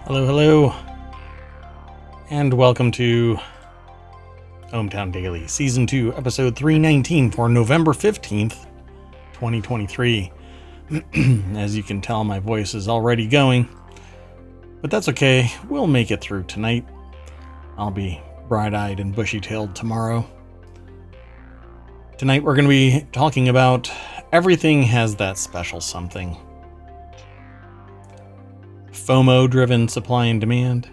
Hello, hello, and welcome to ohmTown Daily, Season 2, Episode 319 for November 15th, 2023. As you can tell, my voice is already going, but that's okay. We'll make it through tonight. I'll be bright-eyed and bushy-tailed tomorrow. Tonight we're going to be talking about everything has that special something. FOMO-driven supply and demand,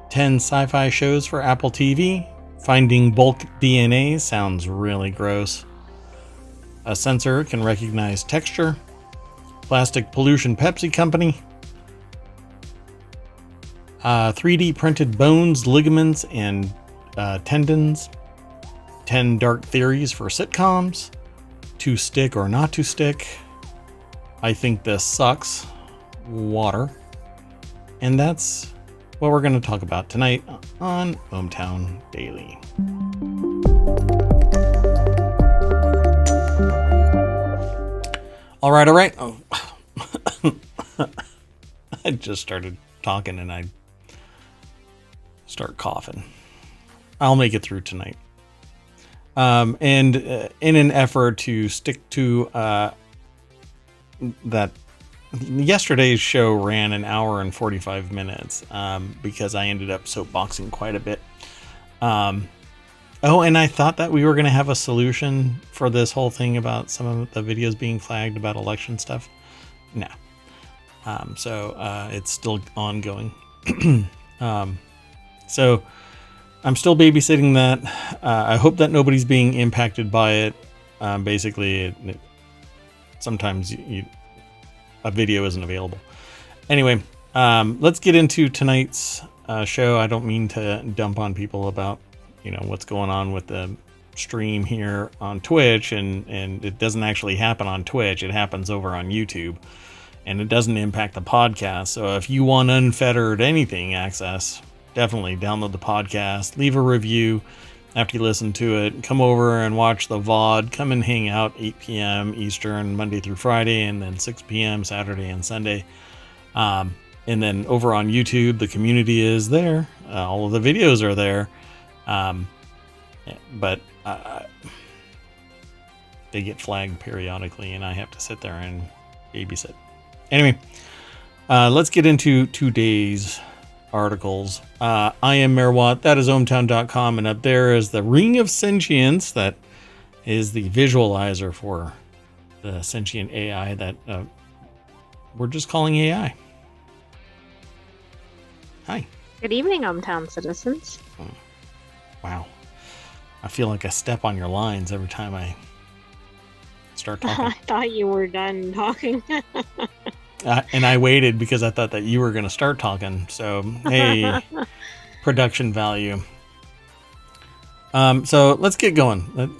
10 sci-fi shows for Apple TV, finding bulk DNA sounds really gross, a sensor can recognize texture, plastic pollution Pepsi company, 3D printed bones, ligaments, and tendons, 10 dark theories for sitcoms, to stick or not to stick, I think this sucks, water, and that's what we're going to talk about tonight on ohmTown Daily. All right. Oh. I just started talking and I start coughing. I'll make it through tonight. And in an effort to stick to that, yesterday's show ran an hour and 45 minutes because I ended up soapboxing quite a bit. And I thought that we were going to have a solution for this whole thing about some of the videos being flagged about election stuff. No. So it's still ongoing. So I'm still babysitting that. I hope that nobody's being impacted by it. Basically, sometimes a video isn't available. Anyway, let's get into tonight's show. I don't mean to dump on people about, what's going on with the stream here on Twitch, and it doesn't actually happen on Twitch. It happens over on YouTube, and it doesn't impact the podcast. So if you want unfettered anything access, definitely download the podcast, leave a review after you listen to it, come over and watch the VOD, come and hang out 8 p.m. Eastern, Monday through Friday, and then 6 p.m. Saturday and Sunday. And then over on YouTube, the community is there. All of the videos are there. But they get flagged periodically, and I have to sit there and babysit. Anyway, let's get into today's articles. I am Merwat, that is ohmTown.com, and up there is the Ring of Sentience, that is the visualizer for the sentient AI that we're just calling AI. Hi. Good evening, ohmTown citizens. Wow. I feel like I step on your lines every time I start talking. I thought you were done talking. And I waited because I thought that you were going to start talking. So, hey, production value. So let's get going.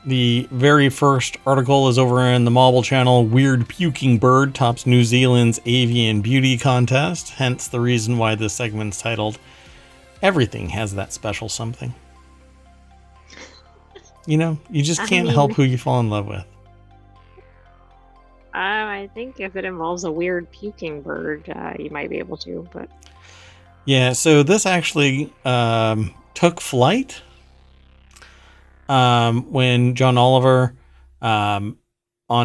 The very first article is over in the Marble channel. Weird puking bird tops New Zealand's avian beauty contest. Hence the reason why this segment's titled Everything Has That Special Something. You just can't help who you fall in love with. I think if it involves a weird puking bird, you might be able to, but... Yeah, so this actually took flight when John Oliver, on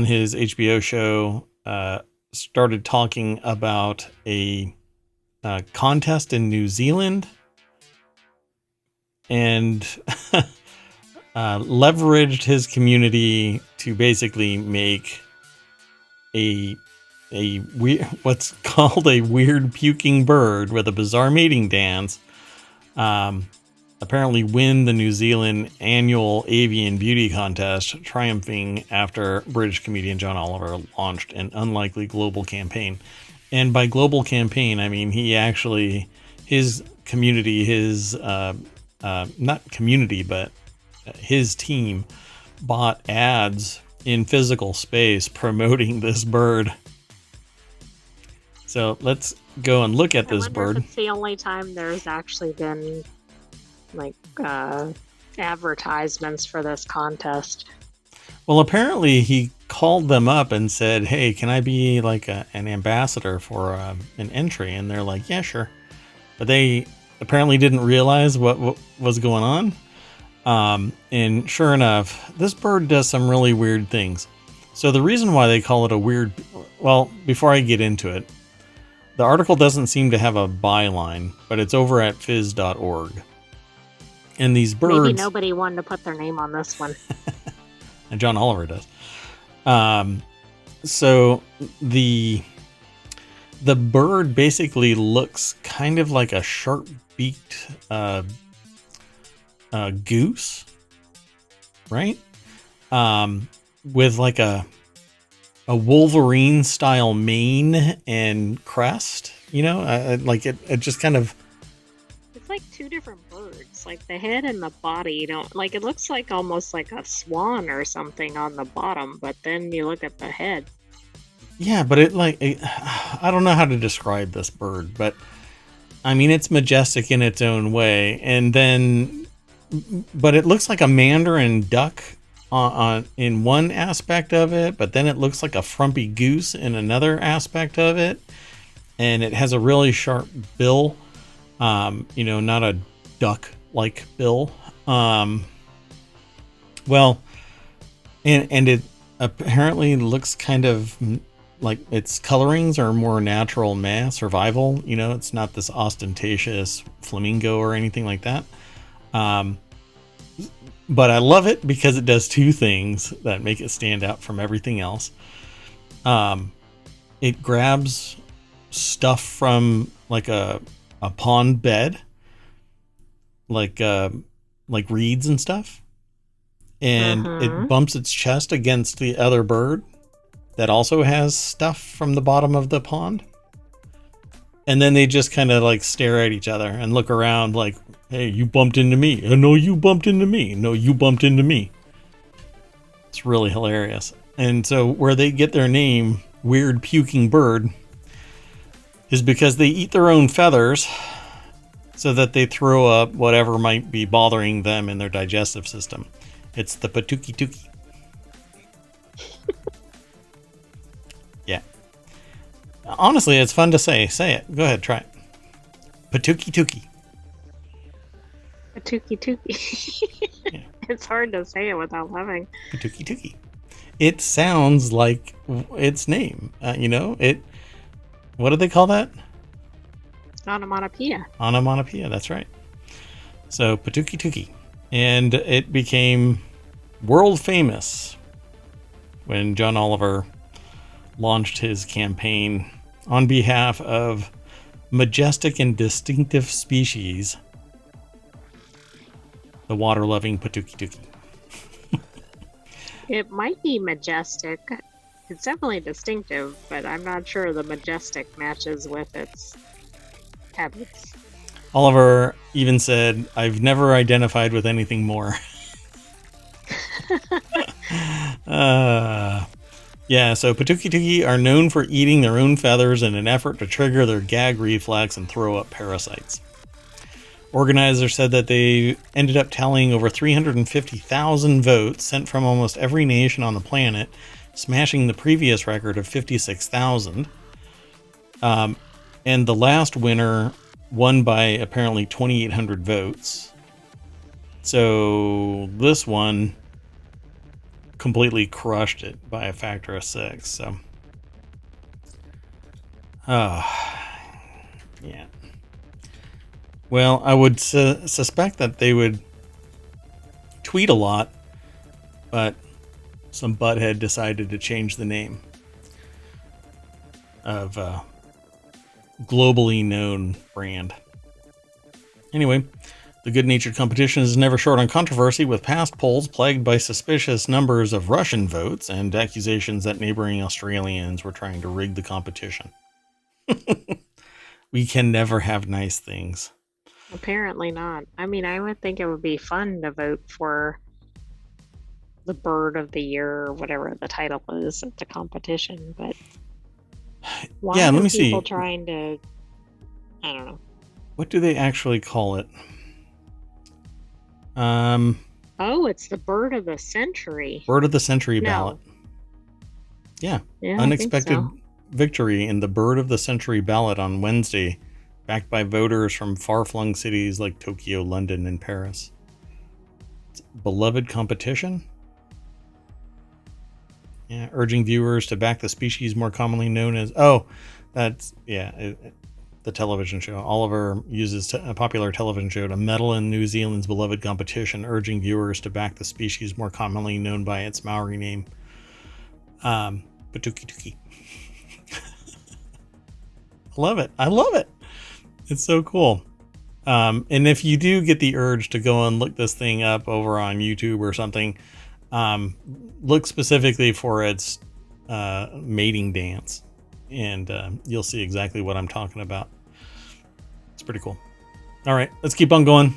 his HBO show, started talking about a contest in New Zealand and leveraged his community to basically make what's called a weird puking bird with a bizarre mating dance, apparently win the New Zealand annual avian beauty contest, triumphing after British comedian John Oliver launched an unlikely global campaign. And by global campaign, I mean his community, not community, but his team bought ads in physical space promoting this bird. So let's go and look at this bird. It's the only time there's actually been advertisements for this contest. Well, apparently he called them up and said, hey, can I be like an ambassador for an entry? And they're like, yeah, sure. But they apparently didn't realize what was going on. And sure enough, this bird does some really weird things. So the reason why they call it a weird... Well, before I get into it, the article doesn't seem to have a byline, but it's over at phys.org. And these birds... Maybe nobody wanted to put their name on this one. And John Oliver does. So the bird basically looks kind of like a sharp-beaked goose, right? With like a Wolverine-style mane and crest, you know? Like it just kind of... It's like two different birds. Like the head and the body don't... Like it looks like almost like a swan or something on the bottom, but then you look at the head. Yeah, but I don't know how to describe this bird, but I mean, it's majestic in its own way. And then, but it looks like a mandarin duck in one aspect of it, but then it looks like a frumpy goose in another aspect of it. And it has a really sharp bill, you know, not a duck-like bill. Well, and it apparently looks kind of like its colorings are more natural mass survival. You know, it's not this ostentatious flamingo or anything like that. But I love it because it does two things that make it stand out from everything else. It grabs stuff from like a pond bed, like reeds and stuff, and it bumps its chest against the other bird that also has stuff from the bottom of the pond. And then they just kind of like stare at each other and look around like, hey, you bumped into me. No, you bumped into me. No, you bumped into me. It's really hilarious. And so where they get their name, Weird Puking Bird, is because they eat their own feathers so that they throw up whatever might be bothering them in their digestive system. It's the patuki tuki. Yeah. Honestly, it's fun to say. Say it. Go ahead, try it. Patuki tuki. Patuki tuki. Yeah. It's hard to say it without laughing. Patuki tuki. It sounds like its name. You know, it... What do they call that? Onomatopoeia. Onomatopoeia, that's right. So, Patuki tuki. And it became world famous when John Oliver launched his campaign on behalf of majestic and distinctive species, the water-loving Patuki tuki. It might be majestic. It's definitely distinctive, but I'm not sure the majestic matches with its habits. Oliver even said, I've never identified with anything more. Yeah, so Patuki tuki are known for eating their own feathers in an effort to trigger their gag reflex and throw up parasites. Organizers said that they ended up tallying over 350,000 votes sent from almost every nation on the planet, smashing the previous record of 56,000. And the last winner won by apparently 2,800 votes. So this one completely crushed it by a factor of 6. So, yeah. Well, I would suspect that they would tweet a lot, but some butthead decided to change the name of a globally known brand. Anyway, the good-natured competition is never short on controversy, with past polls plagued by suspicious numbers of Russian votes and accusations that neighboring Australians were trying to rig the competition. We can never have nice things. Apparently not. I mean, I would think it would be fun to vote for the bird of the year or whatever the title is at the competition, but why are people trying to... I don't know. What do they actually call it? Oh, it's the bird of the century. Bird of the century ballot. Yeah. Yeah, I think Unexpected so. victory in the Bird of the Century ballot on Wednesday, backed by voters from far-flung cities like Tokyo, London, and Paris. It's beloved competition? Yeah, urging viewers to back the species more commonly known as... Oh, that's... Yeah, the television show. Oliver uses a popular television show to meddle in New Zealand's beloved competition, urging viewers to back the species more commonly known by its Maori name. Patuki Tuki. Love it. I love it. It's so cool. And if you do get the urge to go and look this thing up over on YouTube or something, look specifically for its mating dance, and you'll see exactly what I'm talking about. It's pretty cool. All right, let's keep on going.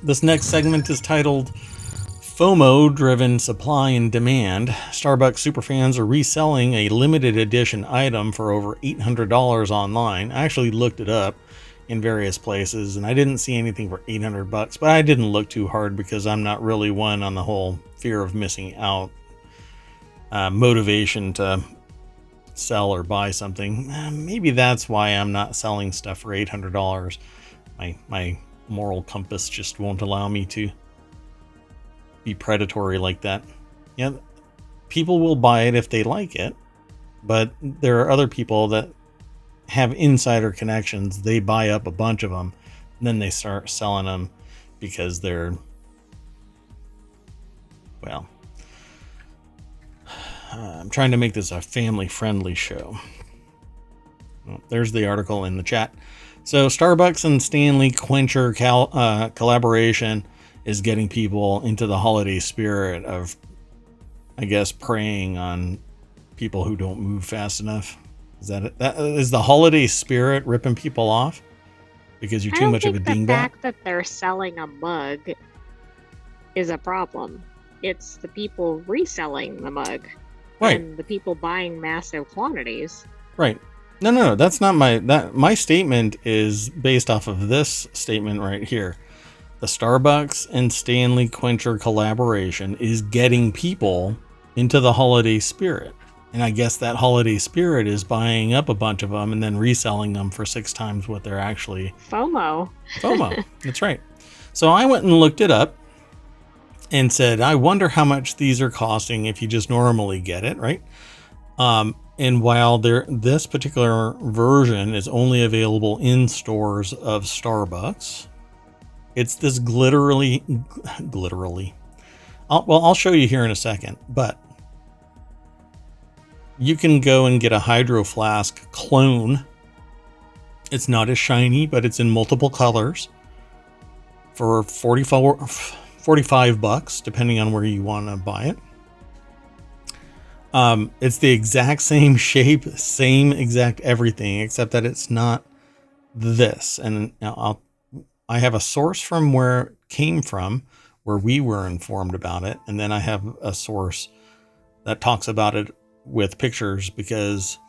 This next segment is titled FOMO Driven Supply and Demand. Starbucks superfans are reselling a limited edition item for over $800 online. I actually looked it up in various places and I didn't see anything for $800, but I didn't look too hard because I'm not really one on the whole fear of missing out motivation to sell or buy something. Maybe that's why I'm not selling stuff for $800. My moral compass just won't allow me to be predatory like that. Yeah, people will buy it if they like it, but there are other people that have insider connections. They buy up a bunch of them and then they start selling them because they're, well, I'm trying to make this a family friendly show. Well, there's the article in the chat. So Starbucks and Stanley Quencher collaboration is getting people into the holiday spirit of, I guess, preying on people who don't move fast enough. Is that it? That is the holiday spirit ripping people off because you're too much of a dingbat? The fact that they're selling a mug is a problem. It's the people reselling the mug, right? And the people buying massive quantities. Right. No. That's not my statement is based off of this statement right here. The Starbucks and Stanley Quencher collaboration is getting people into the holiday spirit. And I guess that holiday spirit is buying up a bunch of them and then reselling them for 6 times what they're actually... FOMO. That's right. So I went and looked it up and said, I wonder how much these are costing if you just normally get it, right? And while this particular version is only available in stores of Starbucks... It's this glitterly. I'll show you here in a second, but you can go and get a Hydro Flask clone. It's not as shiny, but it's in multiple colors for $45, depending on where you want to buy it. It's the exact same shape, same exact everything, except that it's not this. And I have a source from where it came from, where we were informed about it. And then I have a source that talks about it with pictures because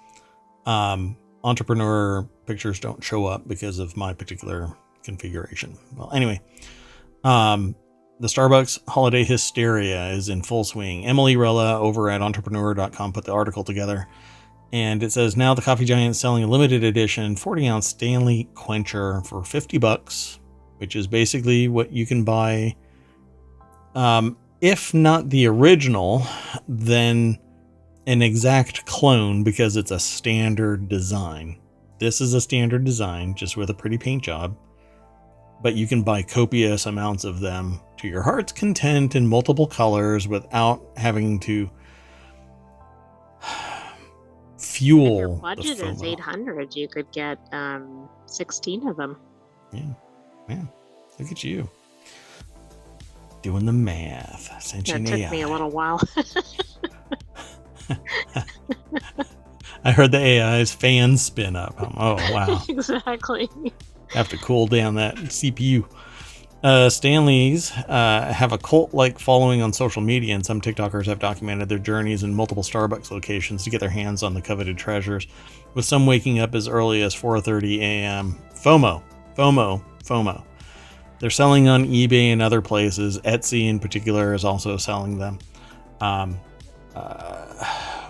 entrepreneur pictures don't show up because of my particular configuration. Well, anyway, the Starbucks holiday hysteria is in full swing. Emily Rella over at entrepreneur.com put the article together. And it says, now the coffee giant is selling a limited edition 40-ounce Stanley Quencher for $50, which is basically what you can buy. If not the original, then an exact clone because it's a standard design. This is a standard design, just with a pretty paint job. But you can buy copious amounts of them to your heart's content in multiple colors without having to fuel. Your budget is $800. You could get 16 of them. Yeah, look at you doing the math. That took me a little while. I heard the AI's fan spin up. Oh wow! Exactly. Have to cool down that CPU. Stanley's have a cult-like following on social media, and some TikTokers have documented their journeys in multiple Starbucks locations to get their hands on the coveted treasures, with some waking up as early as 4:30 a.m. FOMO. They're selling on eBay and other places. Etsy in particular is also selling them.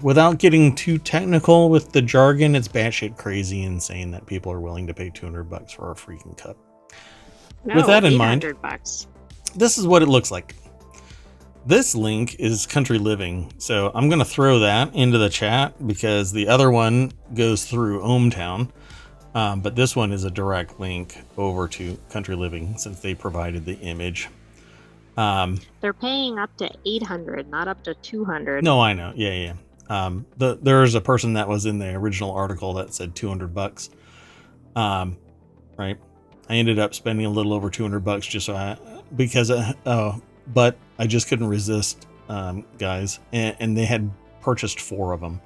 without getting too technical with the jargon, it's batshit crazy insane that people are willing to pay $200 for a freaking cup. No, With that in mind, $800. this is what it looks like. This link is Country Living, so I'm going to throw that into the chat because the other one goes through ohmTown, but this one is a direct link over to Country Living since they provided the image. They're paying up to $800, not up to $200. No, I know. Yeah. There's a person that was in the original article that said $200. Right. I ended up spending a little over $200 just but I just couldn't resist, guys. And they had purchased 4 of them.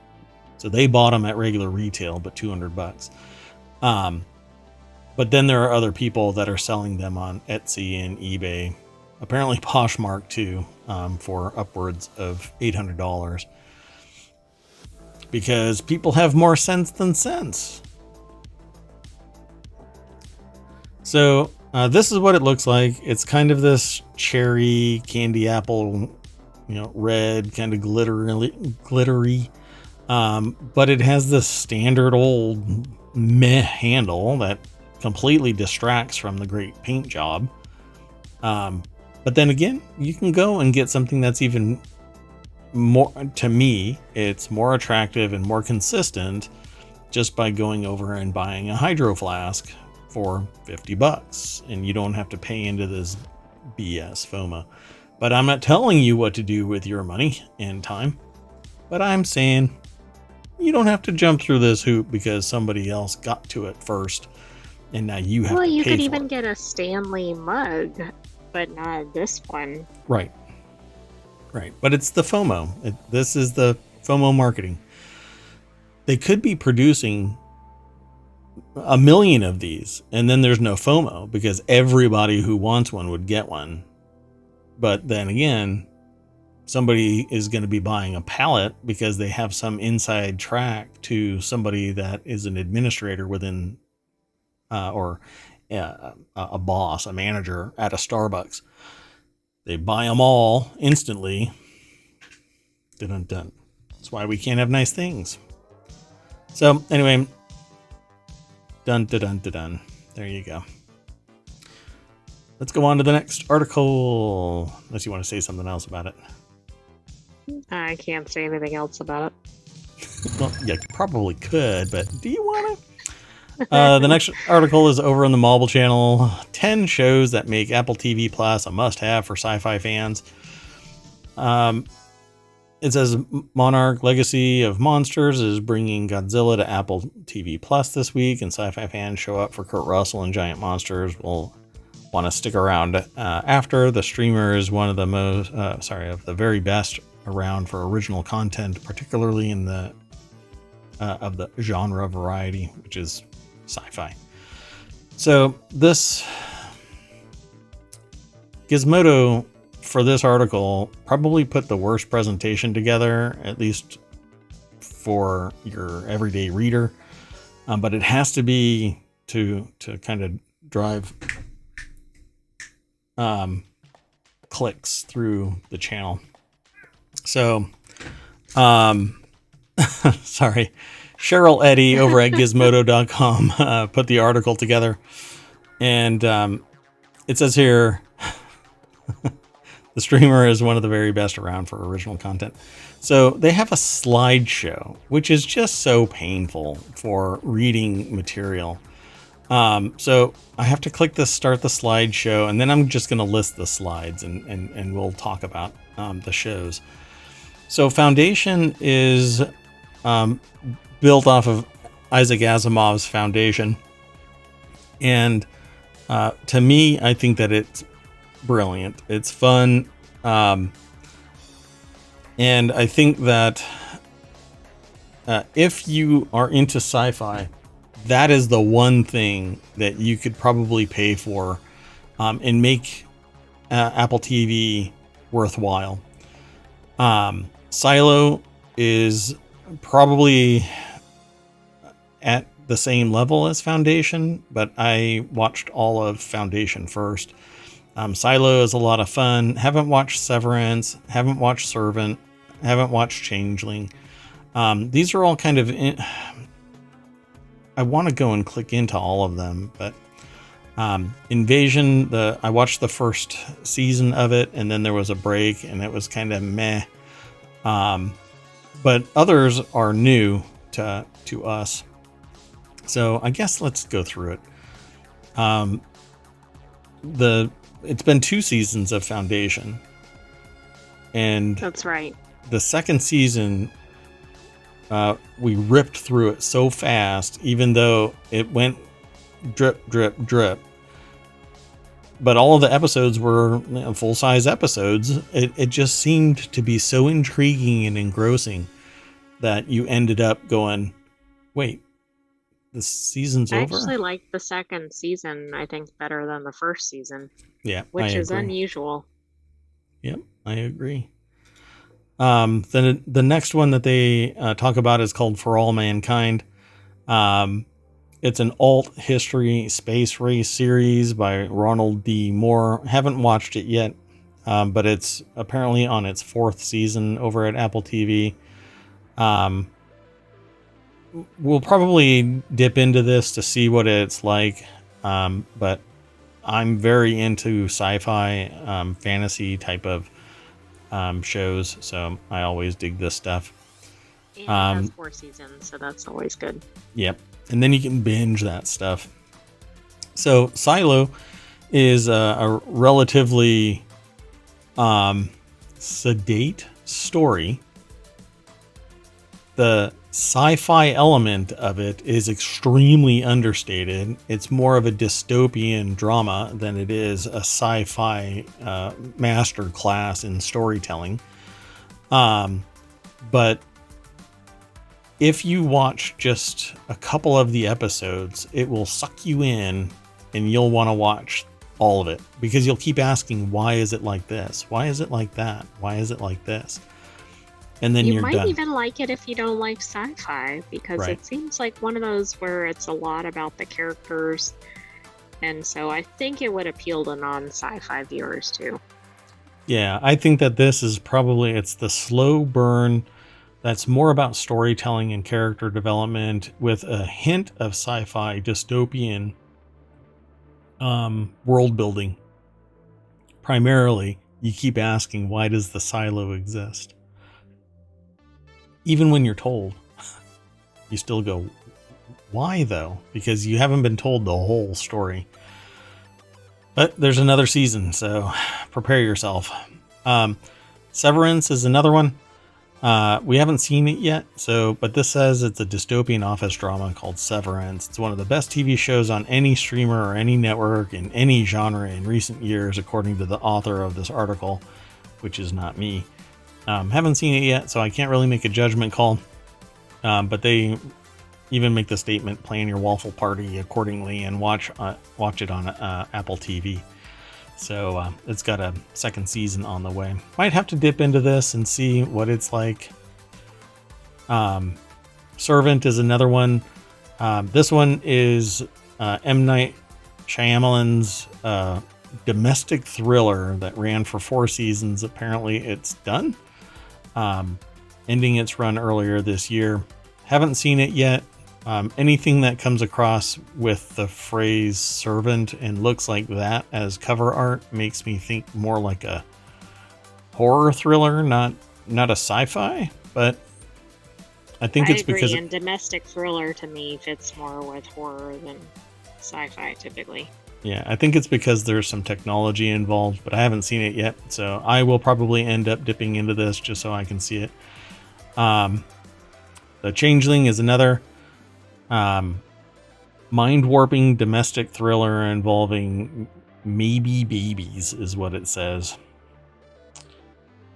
So they bought them at regular retail, but $200. But then there are other people that are selling them on Etsy and eBay. Apparently Poshmark too, for upwards of $800. Because people have more sense than sense. So this is what it looks like. It's kind of this cherry candy apple, red, kind of glittery. But it has this standard old meh handle that completely distracts from the great paint job. But then again, you can go and get something that's even more, to me, it's more attractive and more consistent just by going over and buying a hydro flask for $50, and you don't have to pay into this BS FOMO. But I'm not telling you what to do with your money and time, but I'm saying you don't have to jump through this hoop because somebody else got to it first, and now you have to pay for it. Well, you could even get a Stanley mug, but not this one. Right. But it's the FOMO. This is the FOMO marketing. They could be producing 1 million of these, and then there's no FOMO because everybody who wants one would get one. But then again, somebody is going to be buying a pallet because they have some inside track to somebody that is an administrator within, or a boss, a manager at a Starbucks. They buy them all instantly. Dun-dun-dun. That's why we can't have nice things. So anyway, dun-dun-dun-dun. There you go. Let's go on to the next article. Unless you want to say something else about it. I can't say anything else about it. Well, you probably could, but do you want to? The next article is over on the Marble channel. 10 shows that make Apple TV Plus a must-have for sci-fi fans. It says Monarch Legacy of Monsters is bringing Godzilla to Apple TV Plus this week, and sci-fi fans show up for Kurt Russell and Giant Monsters will want to stick around after. The streamer is one of the of the very best around for original content, particularly in the of the genre variety, which is sci-fi. So this Gizmodo for this article probably put the worst presentation together, at least for your everyday reader. But it has to be to kind of drive clicks through the channel. So, sorry. Cheryl Eddy over at Gizmodo.com put the article together, and it says here, the streamer is one of the very best around for original content. So they have a slideshow, which is just so painful for reading material. So I have to click this start the slideshow, and then I'm just going to list the slides, and we'll talk about the shows. So Foundation is built off of Isaac Asimov's Foundation. And to me, I think that it's brilliant. It's fun. And I think that if you are into sci-fi, that is the one thing that you could probably pay for and make Apple TV worthwhile. Silo is probably at the same level as Foundation, but I watched all of Foundation first. Silo is a lot of fun. Haven't watched Severance, haven't watched Servant, haven't watched Changeling. These are all kind of... I want to go and click into all of them, but Invasion, I watched the first season of it, and then there was a break, and it was kind of meh. But others are new to us. So I guess let's go through it. It's been 2 seasons of Foundation. And That's right. The second season, we ripped through it so fast, even though it went drip, drip, drip. But all of the episodes were full-size episodes. It just seemed to be so intriguing and engrossing that you ended up going, wait, the season's over? I actually liked the second season, I think, better than the first season. Yeah, which I is agree. unusual. Yep, I agree. Then the next one that they talk about is called For All Mankind. It's an alt history space race series by Ronald D. Moore. Haven't watched it yet, but it's apparently on its 4th season over at Apple TV. We'll probably dip into this to see what it's like, but I'm very into sci-fi, fantasy type of shows, so I always dig this stuff. And it has 4 seasons, so that's always good. Yep, and then you can binge that stuff. So Silo is a relatively sedate story. The sci-fi element of it is extremely understated. It's more of a dystopian drama than it is a sci-fi master class in storytelling. But if you watch just a couple of the episodes, it will suck you in and you'll want to watch all of it, because you'll keep asking, why is it like this? Why is it like that? Why is it like this? And then you're done. You might even like it if you don't like sci-fi, because Right. It seems like one of those where it's a lot about the characters. And so I think it would appeal to non-sci-fi viewers too. Yeah, I think that this is probably, it's the slow burn that's more about storytelling and character development with a hint of sci-fi dystopian world building. Primarily, you keep asking, why does the silo exist? Even when you're told, you still go, why though? Because you haven't been told the whole story. But there's another season, so prepare yourself. Severance is another one. We haven't seen it yet, but this says it's a dystopian office drama called Severance. It's one of the best TV shows on any streamer or any network in any genre in recent years, according to the author of this article, which is not me. Haven't seen it yet, so I can't really make a judgment call. But they even make the statement, plan your waffle party accordingly and watch it on Apple TV. So it's got a second season on the way. Might have to dip into this and see what it's like. Servant is another one. This one is M. Night Shyamalan's domestic thriller that ran for 4 seasons. Apparently it's done. Ending its run earlier this year. Haven't seen it yet. Anything that comes across with the phrase servant and looks like that as cover art makes me think more like a horror thriller, not a sci-fi, but I think it's agree, because and domestic thriller to me fits more with horror than sci-fi typically. Yeah, I think it's because there's some technology involved, but I haven't seen it yet, so I will probably end up dipping into this just so I can see it. The Changeling is another mind-warping domestic thriller involving maybe babies, is what it says.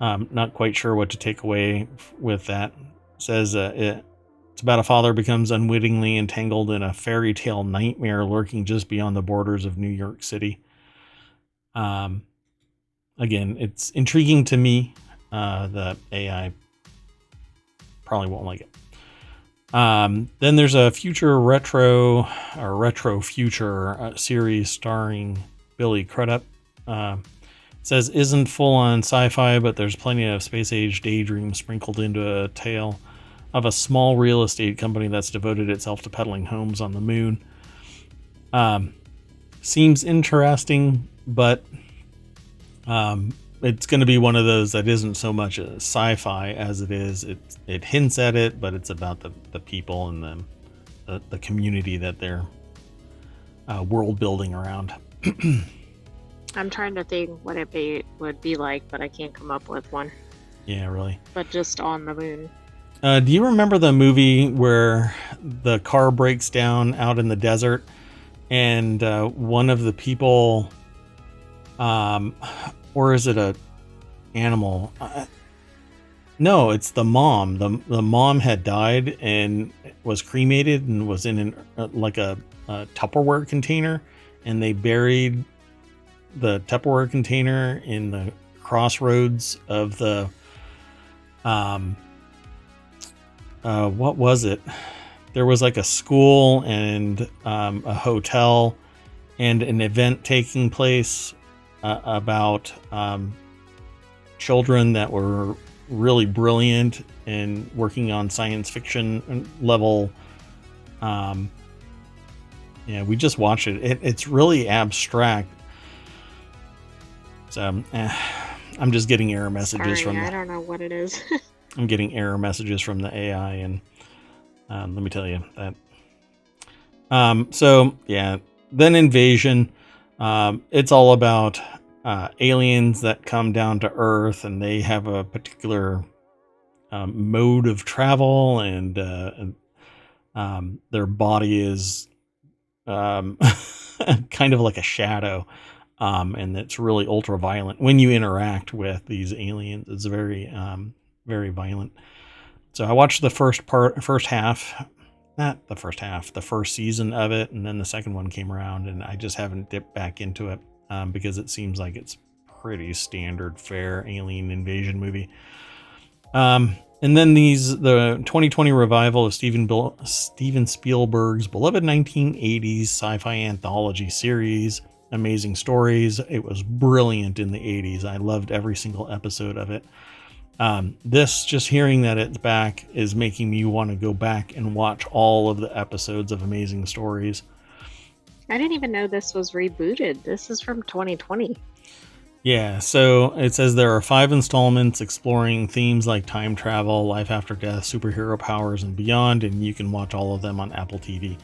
Not quite sure what to take away with that. It says it's about a father becomes unwittingly entangled in a fairy tale nightmare lurking just beyond the borders of New York City. Again, it's intriguing to me. The AI probably won't like it. Then there's a future retro future series starring Billy Crudup. It says isn't full on sci-fi, but there's plenty of space age daydream sprinkled into a tale of a small real estate company that's devoted itself to peddling homes on the moon. Seems interesting, but it's going to be one of those that isn't so much a sci-fi as it hints at it, but it's about the people and the community that they're world building around. I'm trying to think what would be like, but I can't come up with one. Yeah, really. But just on the moon. Do you remember the movie where the car breaks down out in the desert and one of the people, or is it a animal? No, it's the mom. The mom had died and was cremated and was in a Tupperware container, and they buried the Tupperware container in the crossroads of the what was it? There was like a school and a hotel and an event taking place about children that were really brilliant and working on science fiction level. Yeah, we just watched it. It's really abstract. So I'm just getting error messages from. I don't know what it is. I'm getting error messages from the AI, and let me tell you that. So yeah, then Invasion. It's all about aliens that come down to Earth, and they have a particular mode of travel, and their body is kind of like a shadow. And it's really ultra violent when you interact with these aliens. It's very, very violent. So I watched the first season of it, and then the second one came around, and I just haven't dipped back into it because it seems like it's pretty standard fare alien invasion movie. And then the 2020 revival of Steven Spielberg's beloved 1980s sci-fi anthology series, Amazing Stories. It was brilliant in the 80s. I loved every single episode of it. Just hearing that it's back is making me want to go back and watch all of the episodes of Amazing Stories. I didn't even know this was rebooted. This is from 2020. Yeah, so it says there are 5 installments exploring themes like time travel, life after death, superhero powers, and beyond, and you can watch all of them on Apple TV.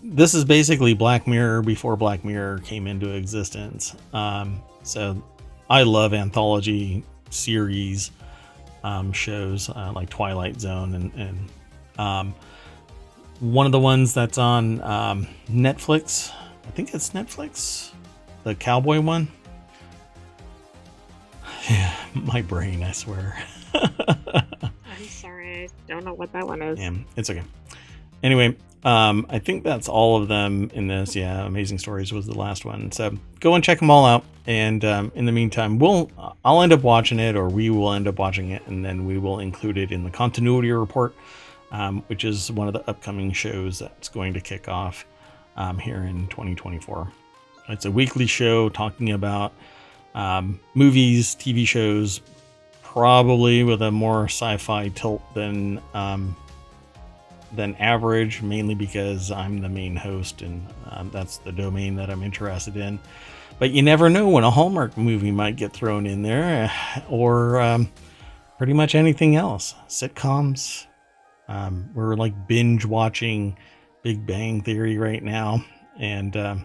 This is basically Black Mirror before Black Mirror came into existence. So I love anthology series shows like Twilight Zone, and one of the ones that's on Netflix, I think it's Netflix, the cowboy one. Yeah, my brain, I swear. I'm sorry, I don't know what that one is. Yeah, it's okay. Anyway, I think that's all of them in this. Yeah, Amazing Stories was the last one. So go and check them all out. And in the meantime, I'll end up watching it, or we will end up watching it, and then we will include it in the continuity report, which is one of the upcoming shows that's going to kick off here in 2024. It's a weekly show talking about movies, TV shows, probably with a more sci-fi tilt than average, mainly because I'm the main host, and that's the domain that I'm interested in. But you never know when a Hallmark movie might get thrown in there, or pretty much anything else. Sitcoms. We're like binge watching Big Bang Theory right now, and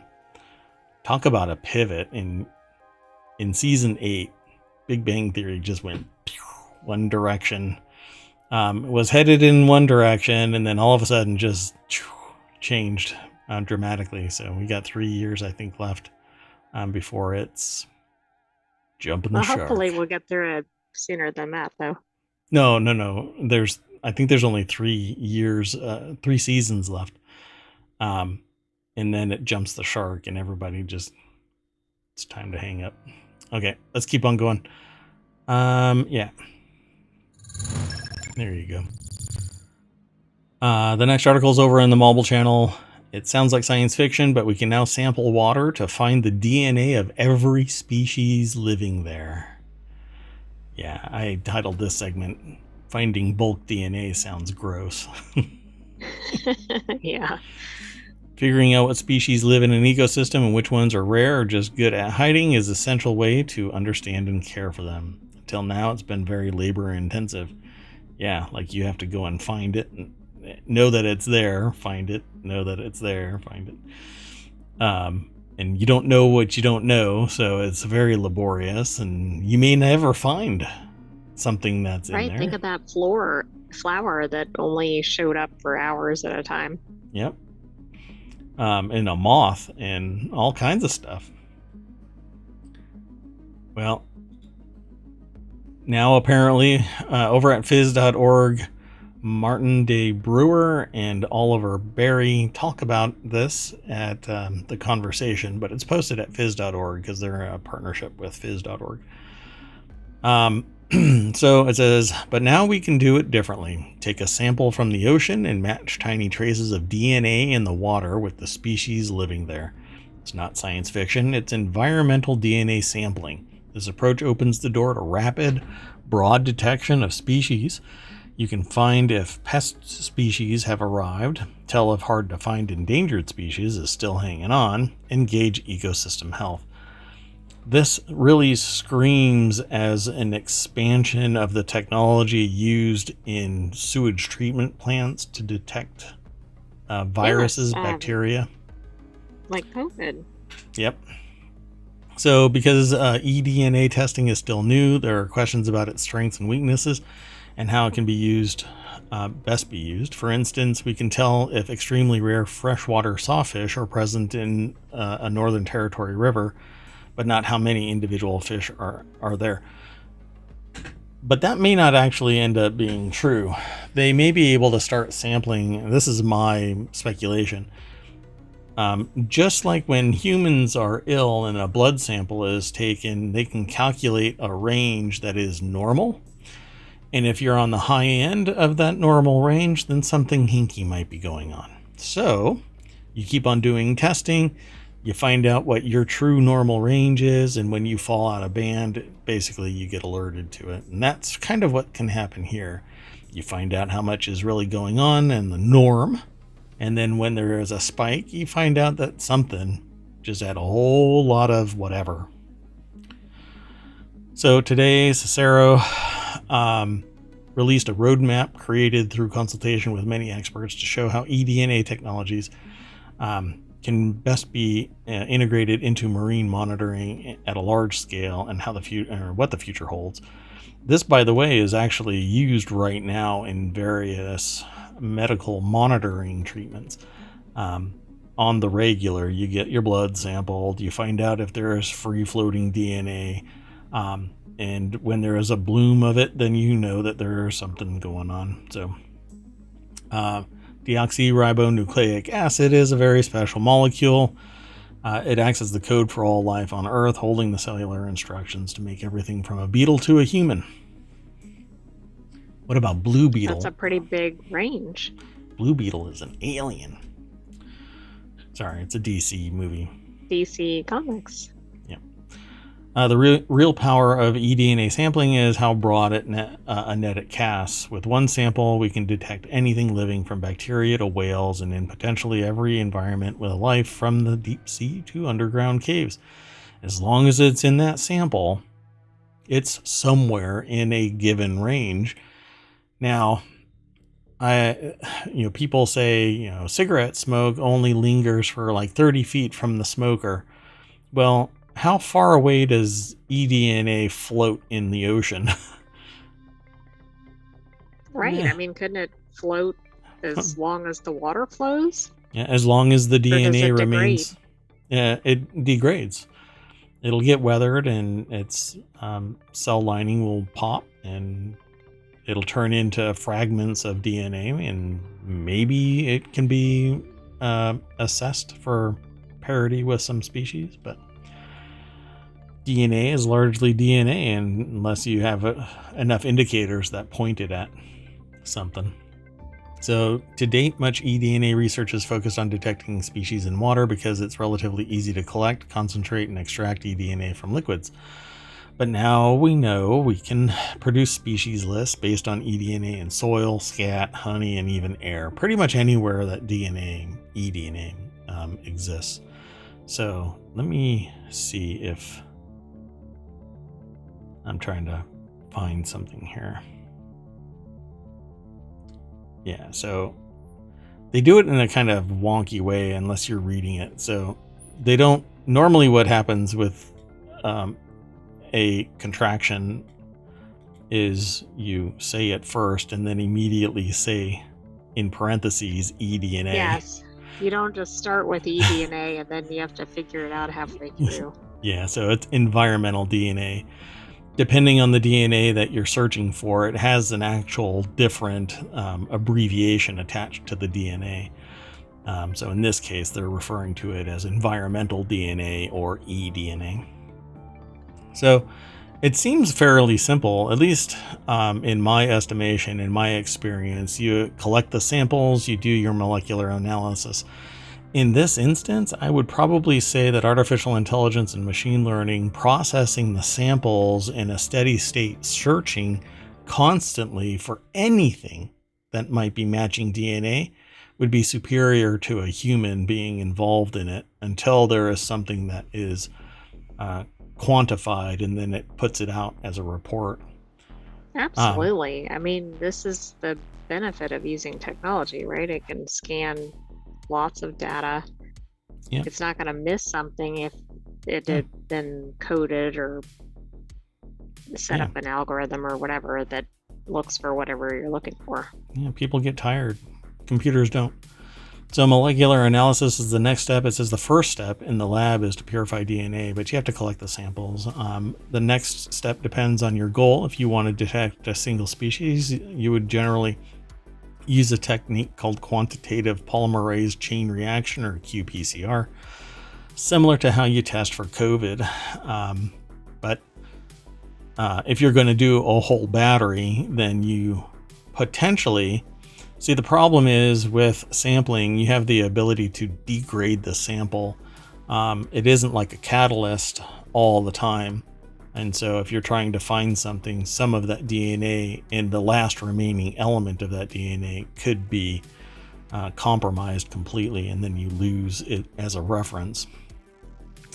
talk about a pivot in season 8. Big Bang Theory just went one direction. It was headed in one direction, and then all of a sudden just changed dramatically. So we got 3 years, I think, left before it's jumping the shark. Hopefully we'll get through it sooner than that, though. No. I think there's only 3 years, 3 seasons left. And then it jumps the shark, and everybody it's time to hang up. Okay, let's keep on going. Yeah. There you go. The next article is over in the Mobile Channel. It sounds like science fiction, but we can now sample water to find the DNA of every species living there. Yeah, I titled this segment finding bulk DNA sounds gross. Yeah. Figuring out what species live in an ecosystem and which ones are rare or just good at hiding is an essential way to understand and care for them. Until now, it's been very labor intensive. Yeah, like you have to go and find it, and know that it's there, find it, know that it's there, find it. And you don't know what you don't know, so it's very laborious, and you may never find something that's in Right. there. Think of that flower that only showed up for hours at a time. Yep. And a moth and all kinds of stuff. Well, now apparently over at phys.org, Martin Day Brewer and Oliver Berry talk about this at the conversation, but it's posted at phys.org because they're a partnership with phys.org. So it says, but now we can do it differently. Take a sample from the ocean and match tiny traces of DNA in the water with the species living there. It's not science fiction, it's environmental DNA sampling. This approach opens the door to rapid, broad detection of species. You can find if pest species have arrived, tell if hard to find endangered species is still hanging on, and gauge ecosystem health. This really screams as an expansion of the technology used in sewage treatment plants to detect viruses, Yes, bacteria. like COVID. Yep. So because eDNA testing is still new, there are questions about its strengths and weaknesses and how it can be used, best be used. For instance, we can tell if extremely rare freshwater sawfish are present in a Northern Territory river, but not how many individual fish are there. But that may not actually end up being true. They may be able to start sampling, this is my speculation, just like when humans are ill and a blood sample is taken, they can calculate a range that is normal. And if you're on the high end of that normal range, then something hinky might be going on. So you keep on doing testing, you find out what your true normal range is, and when you fall out of band, basically you get alerted to it. And that's kind of what can happen here. You find out how much is really going on and the norm, and then when there is a spike, you find out that something just had a whole lot of whatever. So today, Cicero released a roadmap created through consultation with many experts to show how eDNA technologies can best be integrated into marine monitoring at a large scale and how what the future holds. This, by the way, is actually used right now in various medical monitoring treatments. On the regular, you get your blood sampled, you find out if there is free-floating DNA, and when there is a bloom of it, then you know that there's something going on. So deoxyribonucleic acid is a very special molecule. It acts as the code for all life on Earth, holding the cellular instructions to make everything from a beetle to a human. What about Blue Beetle? That's a pretty big range. Blue Beetle is an alien. Sorry, it's a DC movie. DC Comics. The real power of eDNA sampling is how broad a net it casts. With one sample, we can detect anything living from bacteria to whales and in potentially every environment with life from the deep sea to underground caves. As long as it's in that sample, it's somewhere in a given range. Now, people say, cigarette smoke only lingers for like 30 feet from the smoker. Well, how far away does eDNA float in the ocean? Right. Yeah. I mean, couldn't it float as long as the water flows? Yeah, as long as the DNA remains. Degrade? Yeah, it degrades. It'll get weathered and its cell lining will pop and it'll turn into fragments of DNA, and maybe it can be assessed for parity with some species, but DNA is largely DNA, and unless you have enough indicators that point it at something. So to date, much eDNA research is focused on detecting species in water because it's relatively easy to collect, concentrate, and extract eDNA from liquids. But now we know we can produce species lists based on eDNA in soil, scat, honey, and even air. Pretty much anywhere that eDNA exists. So let me see if I'm trying to find something here. Yeah, so they do it in a kind of wonky way unless you're reading it. So they don't normally. What happens with a contraction is you say it first and then immediately say in parentheses eDNA. Yes. You don't just start with eDNA and then you have to figure it out halfway through. Yeah, so it's environmental DNA. Depending on the DNA that you're searching for, it has an actual different abbreviation attached to the DNA. So in this case, they're referring to it as environmental DNA or eDNA. So it seems fairly simple, at least in my estimation, in my experience. You collect the samples, you do your molecular analysis. In this instance, I would probably say that artificial intelligence and machine learning processing the samples in a steady state, searching constantly for anything that might be matching DNA, would be superior to a human being involved in it until there is something that is quantified and then it puts it out as a report. Absolutely. I mean, this is the benefit of using technology, right? It can scan lots of data. Yeah. It's not going to miss something if it had been coded or set up an algorithm or whatever that looks for whatever you're looking for. Yeah, people get tired. Computers don't. So molecular analysis is the next step. It says the first step in the lab is to purify DNA, but you have to collect the samples. The next step depends on your goal. If you want to detect a single species, you would generally use a technique called quantitative polymerase chain reaction, or qPCR, similar to how you test for COVID. But if you're going to do a whole battery, then you potentially... See, the problem is with sampling, you have the ability to degrade the sample. It isn't like a catalyst all the time. And so if you're trying to find something, some of that DNA and the last remaining element of that DNA could be compromised completely, and then you lose it as a reference.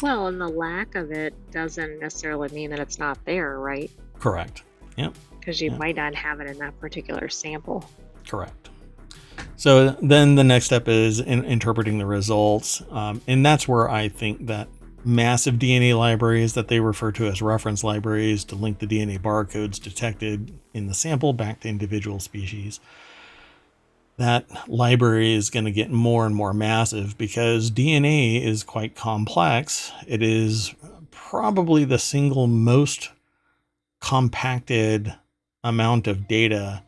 Well, and the lack of it doesn't necessarily mean that it's not there, right? Correct. Yep. Because you might not have it in that particular sample. Correct. So then the next step is interpreting the results. And that's where I think that massive DNA libraries that they refer to as reference libraries to link the DNA barcodes detected in the sample back to individual species, that library is going to get more and more massive because DNA is quite complex. It is probably the single most compacted amount of data,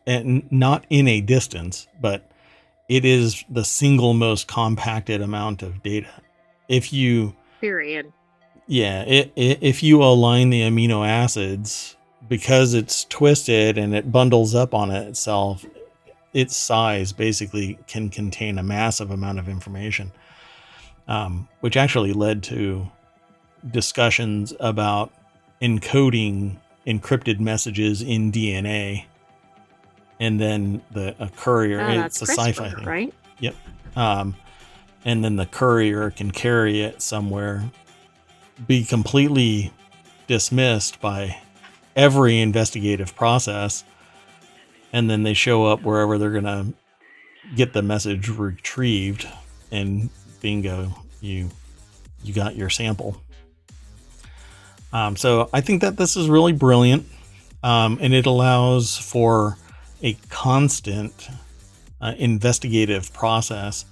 and not in a distance, but it is the single most compacted amount of data. If you... Period. Yeah, if you align the amino acids, because it's twisted and it bundles up on itself, its size basically can contain a massive amount of information, which actually led to discussions about encoding encrypted messages in DNA. And then a courier, it's a sci-fi thing, right? Yep. And then the courier can carry it somewhere, be completely dismissed by every investigative process, and then they show up wherever they're going to get the message retrieved, and bingo, you got your sample. So I think that this is really brilliant, and it allows for a constant investigative process,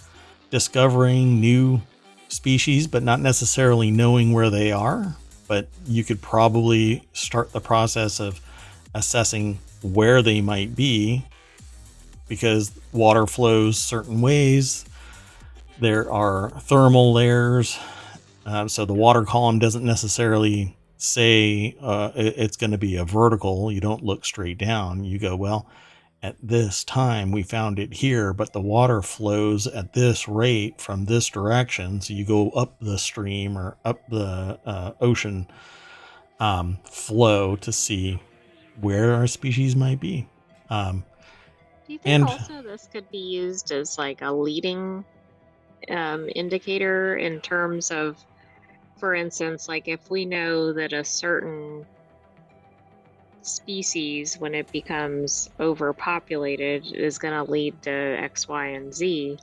discovering new species, but not necessarily knowing where they are. But you could probably start the process of assessing where they might be, because water flows certain ways. There are thermal layers. So the water column doesn't necessarily say it's going to be a vertical. You don't look straight down. You go, well, at this time we found it here, but the water flows at this rate from this direction. So you go up the stream or up the ocean flow to see where our species might be. Do you think And also this could be used as like a leading indicator in terms of, for instance, like if we know that a certain species, when it becomes overpopulated, is going to lead to X, Y, and Z,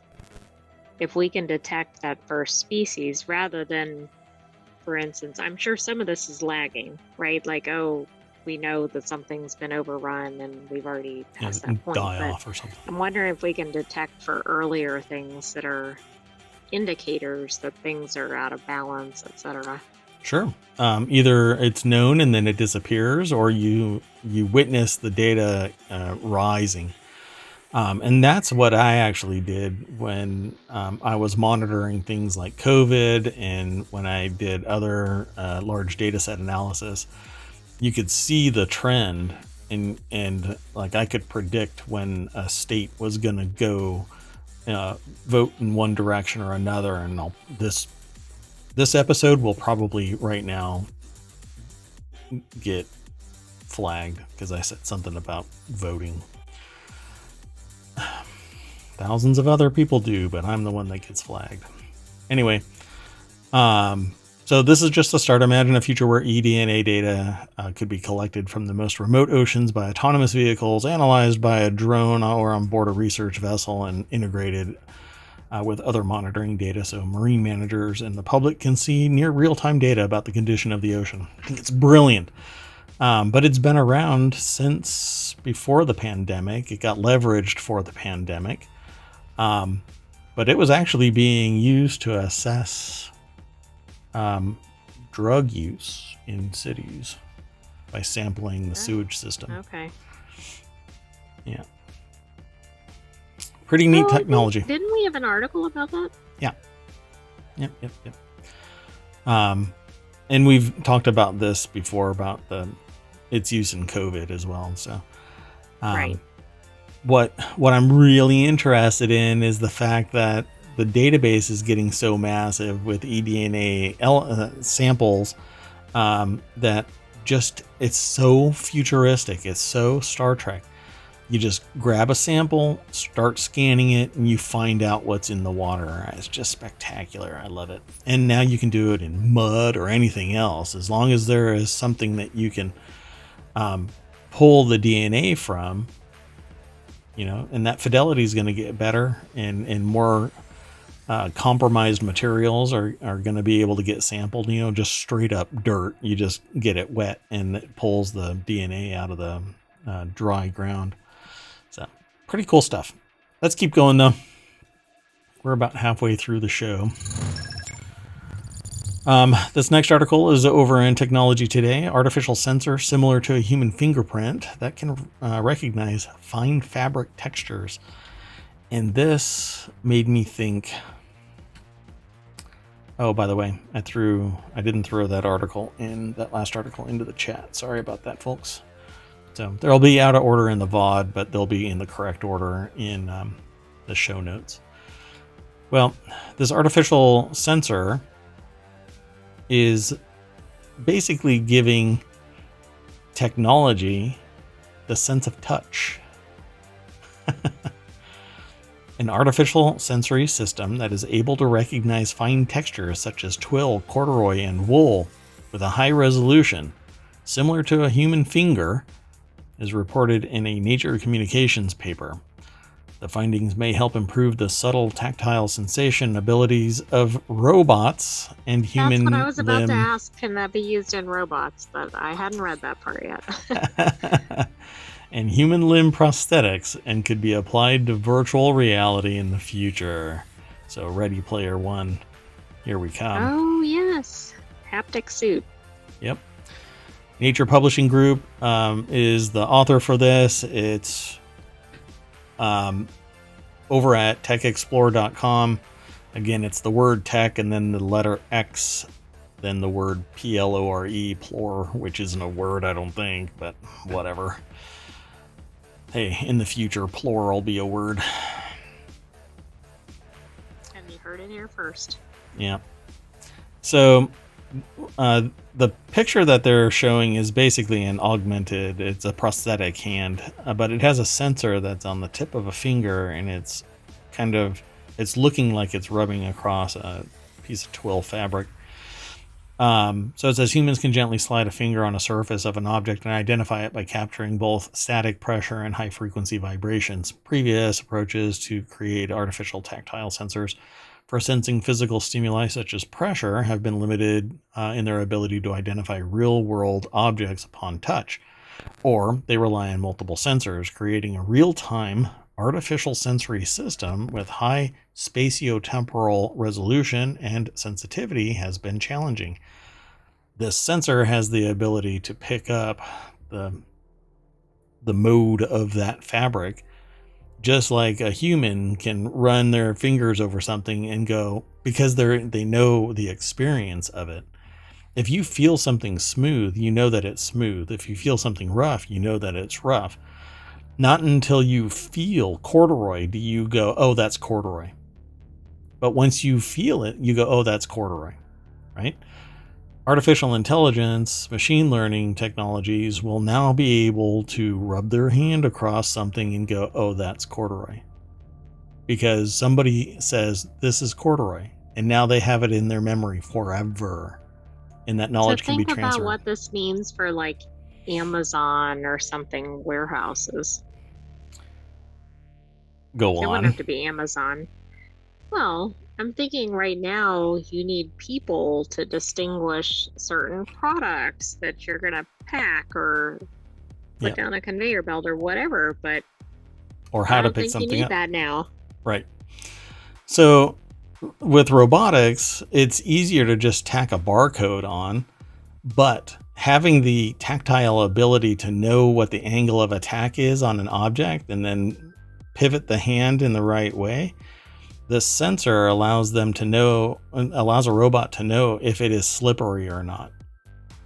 if we can detect that first species rather than, for instance, I'm sure some of this is lagging, right? Like, oh, we know that something's been overrun and we've already passed that point. die But off or something. I'm wondering if we can detect for earlier things that are indicators that things are out of balance, etc. Sure. Either it's known and then it disappears, or you witness the data rising. And that's what I actually did when I was monitoring things like COVID, and when I did other large data set analysis. You could see the trend, and like I could predict when a state was going to go vote in one direction or another. And this episode will probably right now get flagged because I said something about voting. Thousands of other people do, but I'm the one that gets flagged. Anyway, so this is just a start. Imagine a future where eDNA data could be collected from the most remote oceans by autonomous vehicles, analyzed by a drone or on board a research vessel, and integrated with other monitoring data, so marine managers and the public can see near real-time data about the condition of the ocean. I think it's brilliant. But it's been around since before the pandemic. It got leveraged for the pandemic. But it was actually being used to assess drug use in cities by sampling the sewage system. Okay. Yeah. Pretty neat technology. Didn't we have an article about that? Yeah. Yep. And we've talked about this before about its use in COVID as well. So, right. What I'm really interested in is the fact that the database is getting so massive with eDNA samples that just it's so futuristic. It's so Star Trek. You just grab a sample, start scanning it, and you find out what's in the water. It's just spectacular. I love it. And now you can do it in mud or anything else, as long as there is something that you can pull the DNA from, and that fidelity is going to get better, and more compromised materials are going to be able to get sampled. Just straight up dirt. You just get it wet and it pulls the DNA out of the dry ground. So pretty cool stuff. Let's keep going though. We're about halfway through the show. This next article is over in Technology Today. Artificial sensor similar to a human fingerprint that can recognize fine fabric textures. And this made me think. Oh, by the way, I didn't throw that last article into the chat. Sorry about that, folks. So they'll be out of order in the VOD, but they'll be in the correct order in the show notes. Well, this artificial sensor is basically giving technology the sense of touch. An artificial sensory system that is able to recognize fine textures such as twill, corduroy, and wool with a high resolution, similar to a human finger, is reported in a Nature Communications paper. The findings may help improve the subtle tactile sensation abilities of robots and human. That's what I was about to ask. Can that be used in robots? But I hadn't read that part yet. And human limb prosthetics, and could be applied to virtual reality in the future. So Ready Player One, here we come. Oh yes, haptic suit. Yep. Nature Publishing Group is the author for this. It's over at techexplore.com. Again, it's the word tech and then the letter X, then the word PLORE, plore, which isn't a word, I don't think, but whatever. Hey, in the future, plural will be a word. And you heard it here first. Yeah. So the picture that they're showing is basically it's a prosthetic hand, but it has a sensor that's on the tip of a finger, and it's looking like it's rubbing across a piece of twill fabric. So it says humans can gently slide a finger on a surface of an object and identify it by capturing both static pressure and high frequency vibrations. Previous approaches to create artificial tactile sensors for sensing physical stimuli such as pressure have been limited in their ability to identify real-world objects upon touch, or they rely on multiple sensors. Creating a real-time artificial sensory system with high spatiotemporal resolution and sensitivity has been challenging. This sensor has the ability to pick up the mode of that fabric, just like a human can run their fingers over something and go, because they know the experience of it. If you feel something smooth, you know that it's smooth. If you feel something rough, you know that it's rough. Not until you feel corduroy do you go, oh, that's corduroy. But once you feel it, you go, oh, that's corduroy, right? Artificial intelligence, machine learning technologies will now be able to rub their hand across something and go, oh, that's corduroy. Because somebody says, this is corduroy. And now they have it in their memory forever. And that knowledge can be transferred. Think about what this means for like Amazon or something warehouses. Go on. It wouldn't have to be Amazon. Well, I'm thinking right now you need people to distinguish certain products that you're going to pack or put down a conveyor belt or whatever, but or how to pick something up. You need that now. Right. So with robotics, it's easier to just tack a barcode on, but having the tactile ability to know what the angle of attack is on an object and then pivot the hand in the right way, this sensor allows a robot to know if it is slippery or not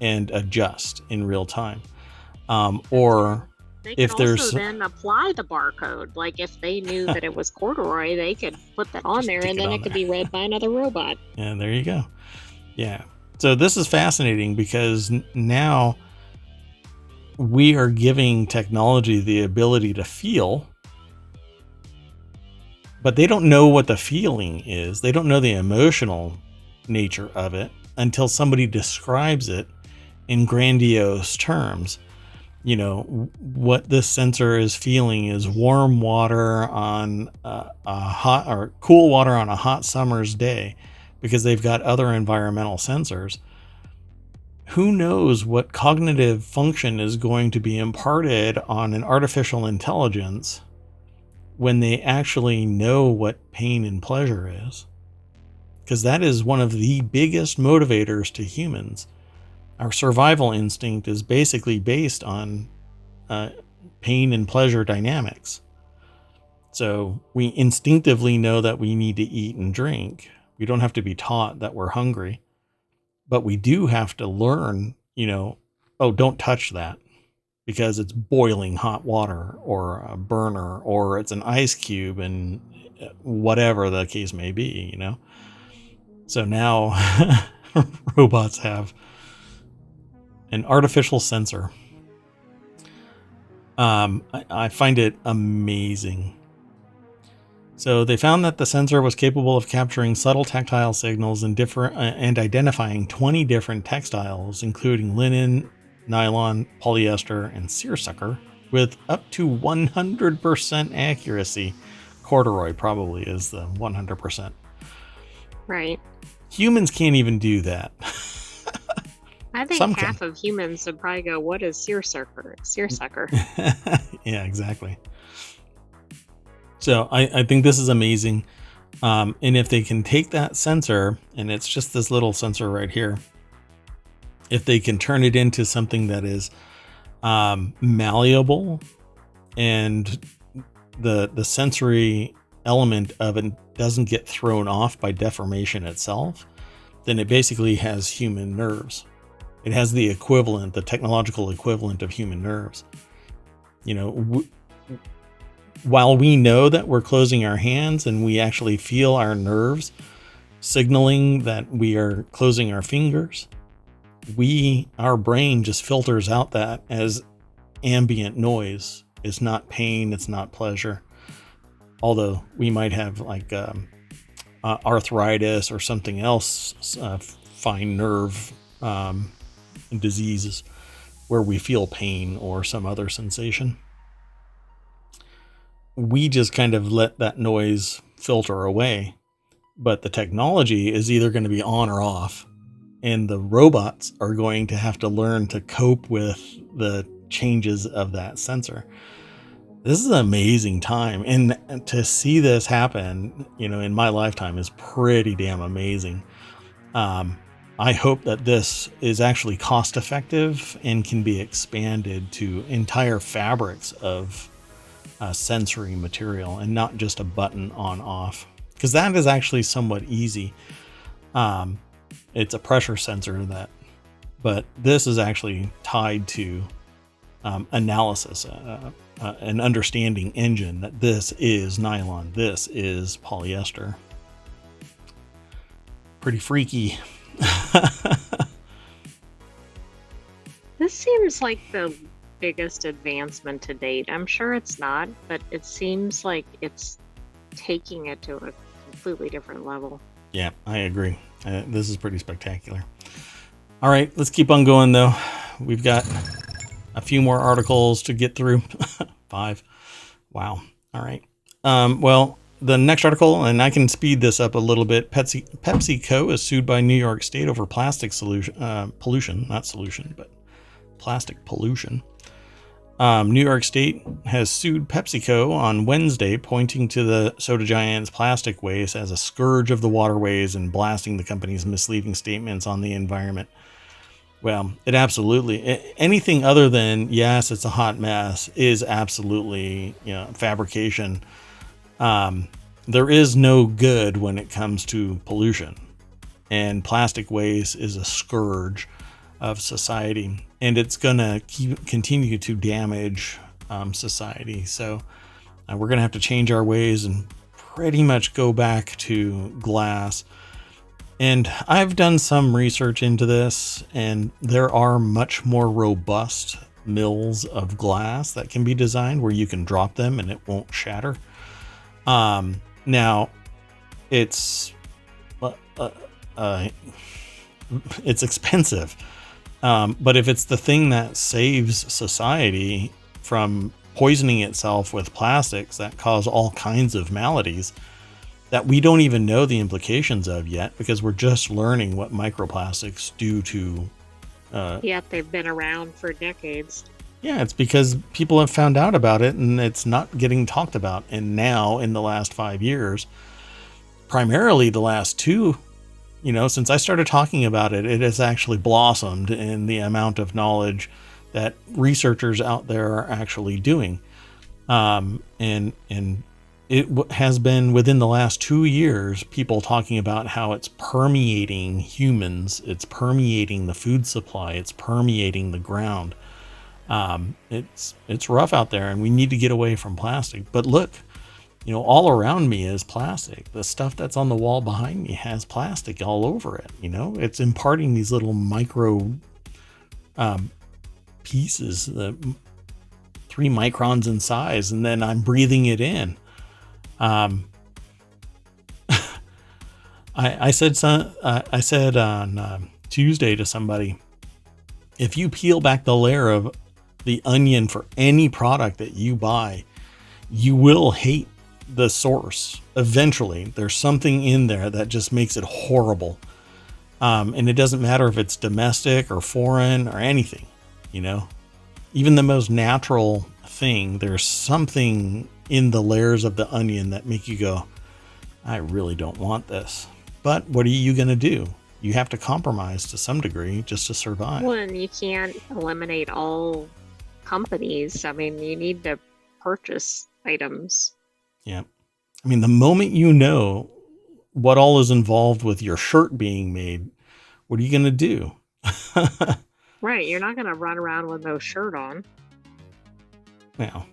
and adjust in real time. Or they if could there's also then apply the barcode. Like if they knew that it was corduroy, they could put that on there and then it could be read by another robot. Yeah, there you go. Yeah. So this is fascinating because now we are giving technology the ability to feel, but they don't know what the feeling is. They don't know the emotional nature of it until somebody describes it in grandiose terms. You know, what this sensor is feeling is warm water on a hot or cool water on a hot summer's day, because they've got other environmental sensors. Who knows what cognitive function is going to be imparted on an artificial intelligence when they actually know what pain and pleasure is? Because that is one of the biggest motivators to humans. Our survival instinct is basically based on pain and pleasure dynamics. So we instinctively know that we need to eat and drink. We don't have to be taught that we're hungry, but we do have to learn, oh, don't touch that because it's boiling hot water or a burner or it's an ice cube and whatever the case may be, So now robots have an artificial sensor. I find it amazing. So they found that the sensor was capable of capturing subtle tactile signals and identifying 20 different textiles, including linen, nylon, polyester, and seersucker, with up to 100% accuracy. Corduroy probably is the 100%. Right. Humans can't even do that. I think half of humans would probably go, what is seersucker? Seersucker. Yeah, exactly. So I think this is amazing. And if they can take that sensor, and it's just this little sensor right here, if they can turn it into something that is malleable and the sensory element of it doesn't get thrown off by deformation itself, then it basically has human nerves. It has the technological equivalent of human nerves. while we know that we're closing our hands and we actually feel our nerves signaling that we are closing our fingers, our brain just filters out that as ambient noise. It's not pain, it's not pleasure. Although we might have like arthritis or something else, fine nerve diseases where we feel pain or some other sensation. We just kind of let that noise filter away. But the technology is either going to be on or off, and the robots are going to have to learn to cope with the changes of that sensor. This is an amazing time, and to see this happen, in my lifetime is pretty damn amazing. I hope that this is actually cost effective and can be expanded to entire fabrics of sensory material and not just a button on off, because that is actually somewhat easy. It's a pressure sensor but this is actually tied to analysis, an understanding engine that this is nylon, this is polyester. Pretty freaky. This seems like the biggest advancement to date. I'm sure it's not, but it seems like it's taking it to a completely different level. Yeah, I agree. This is pretty spectacular. All right, let's keep on going though. We've got a few more articles to get through. 5. Wow. All right. Well, the next article, and I can speed this up a little bit. PepsiCo is sued by New York State over plastic pollution, not solution, but plastic pollution. New York State has sued PepsiCo on Wednesday, pointing to the soda giant's plastic waste as a scourge of the waterways and blasting the company's misleading statements on the environment. Well, it absolutely, anything other than, yes, it's a hot mess, is absolutely, fabrication. There is no good when it comes to pollution, and plastic waste is a scourge of society, and it's gonna continue to damage society. So we're gonna have to change our ways and pretty much go back to glass. And I've done some research into this, and there are much more robust mills of glass that can be designed where you can drop them and it won't shatter. Now it's expensive. But if it's the thing that saves society from poisoning itself with plastics that cause all kinds of maladies that we don't even know the implications of yet, because we're just learning what microplastics do to... Yet they've been around for decades. Yeah, it's because people have found out about it and it's not getting talked about. And now in the last 5 years, primarily the last 2, since I started talking about it, it has actually blossomed in the amount of knowledge that researchers out there are actually doing. And it has been within the last 2 years, people talking about how it's permeating humans, it's permeating the food supply, it's permeating the ground. It's rough out there, and we need to get away from plastic. But look, all around me is plastic. The stuff that's on the wall behind me has plastic all over it. It's imparting these little micro pieces, 3 microns in size, and then I'm breathing it in. I said on Tuesday to somebody, if you peel back the layer of the onion for any product that you buy, you will hate the source. Eventually, there's something in there that just makes it horrible. And it doesn't matter if it's domestic or foreign or anything, even the most natural thing, there's something in the layers of the onion that make you go, I really don't want this. But what are you going to do? You have to compromise to some degree just to survive. Well, and you can't eliminate all companies. I mean, you need to purchase items. Yeah. I mean, the moment you know what all is involved with your shirt being made, what are you going to do? Right. You're not going to run around with no shirt on. Well,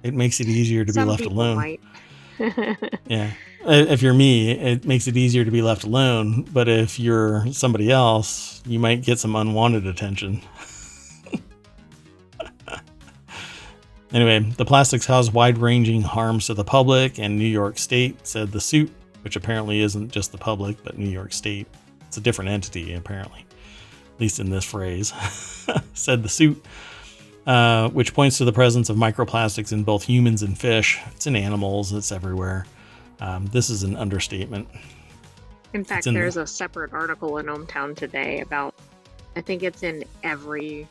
It makes it easier to be Some left people alone. might. Yeah. If you're me, it makes it easier to be left alone. But if you're somebody else, you might get some unwanted attention. Anyway, the plastics cause wide-ranging harms to the public, and New York State said the suit, which apparently isn't just the public, but New York State, it's a different entity apparently, at least in this phrase, said the suit, which points to the presence of microplastics in both humans and fish. It's in animals, it's everywhere. This is an understatement. In fact, there's a separate article in ohmTown today about, I think it's in every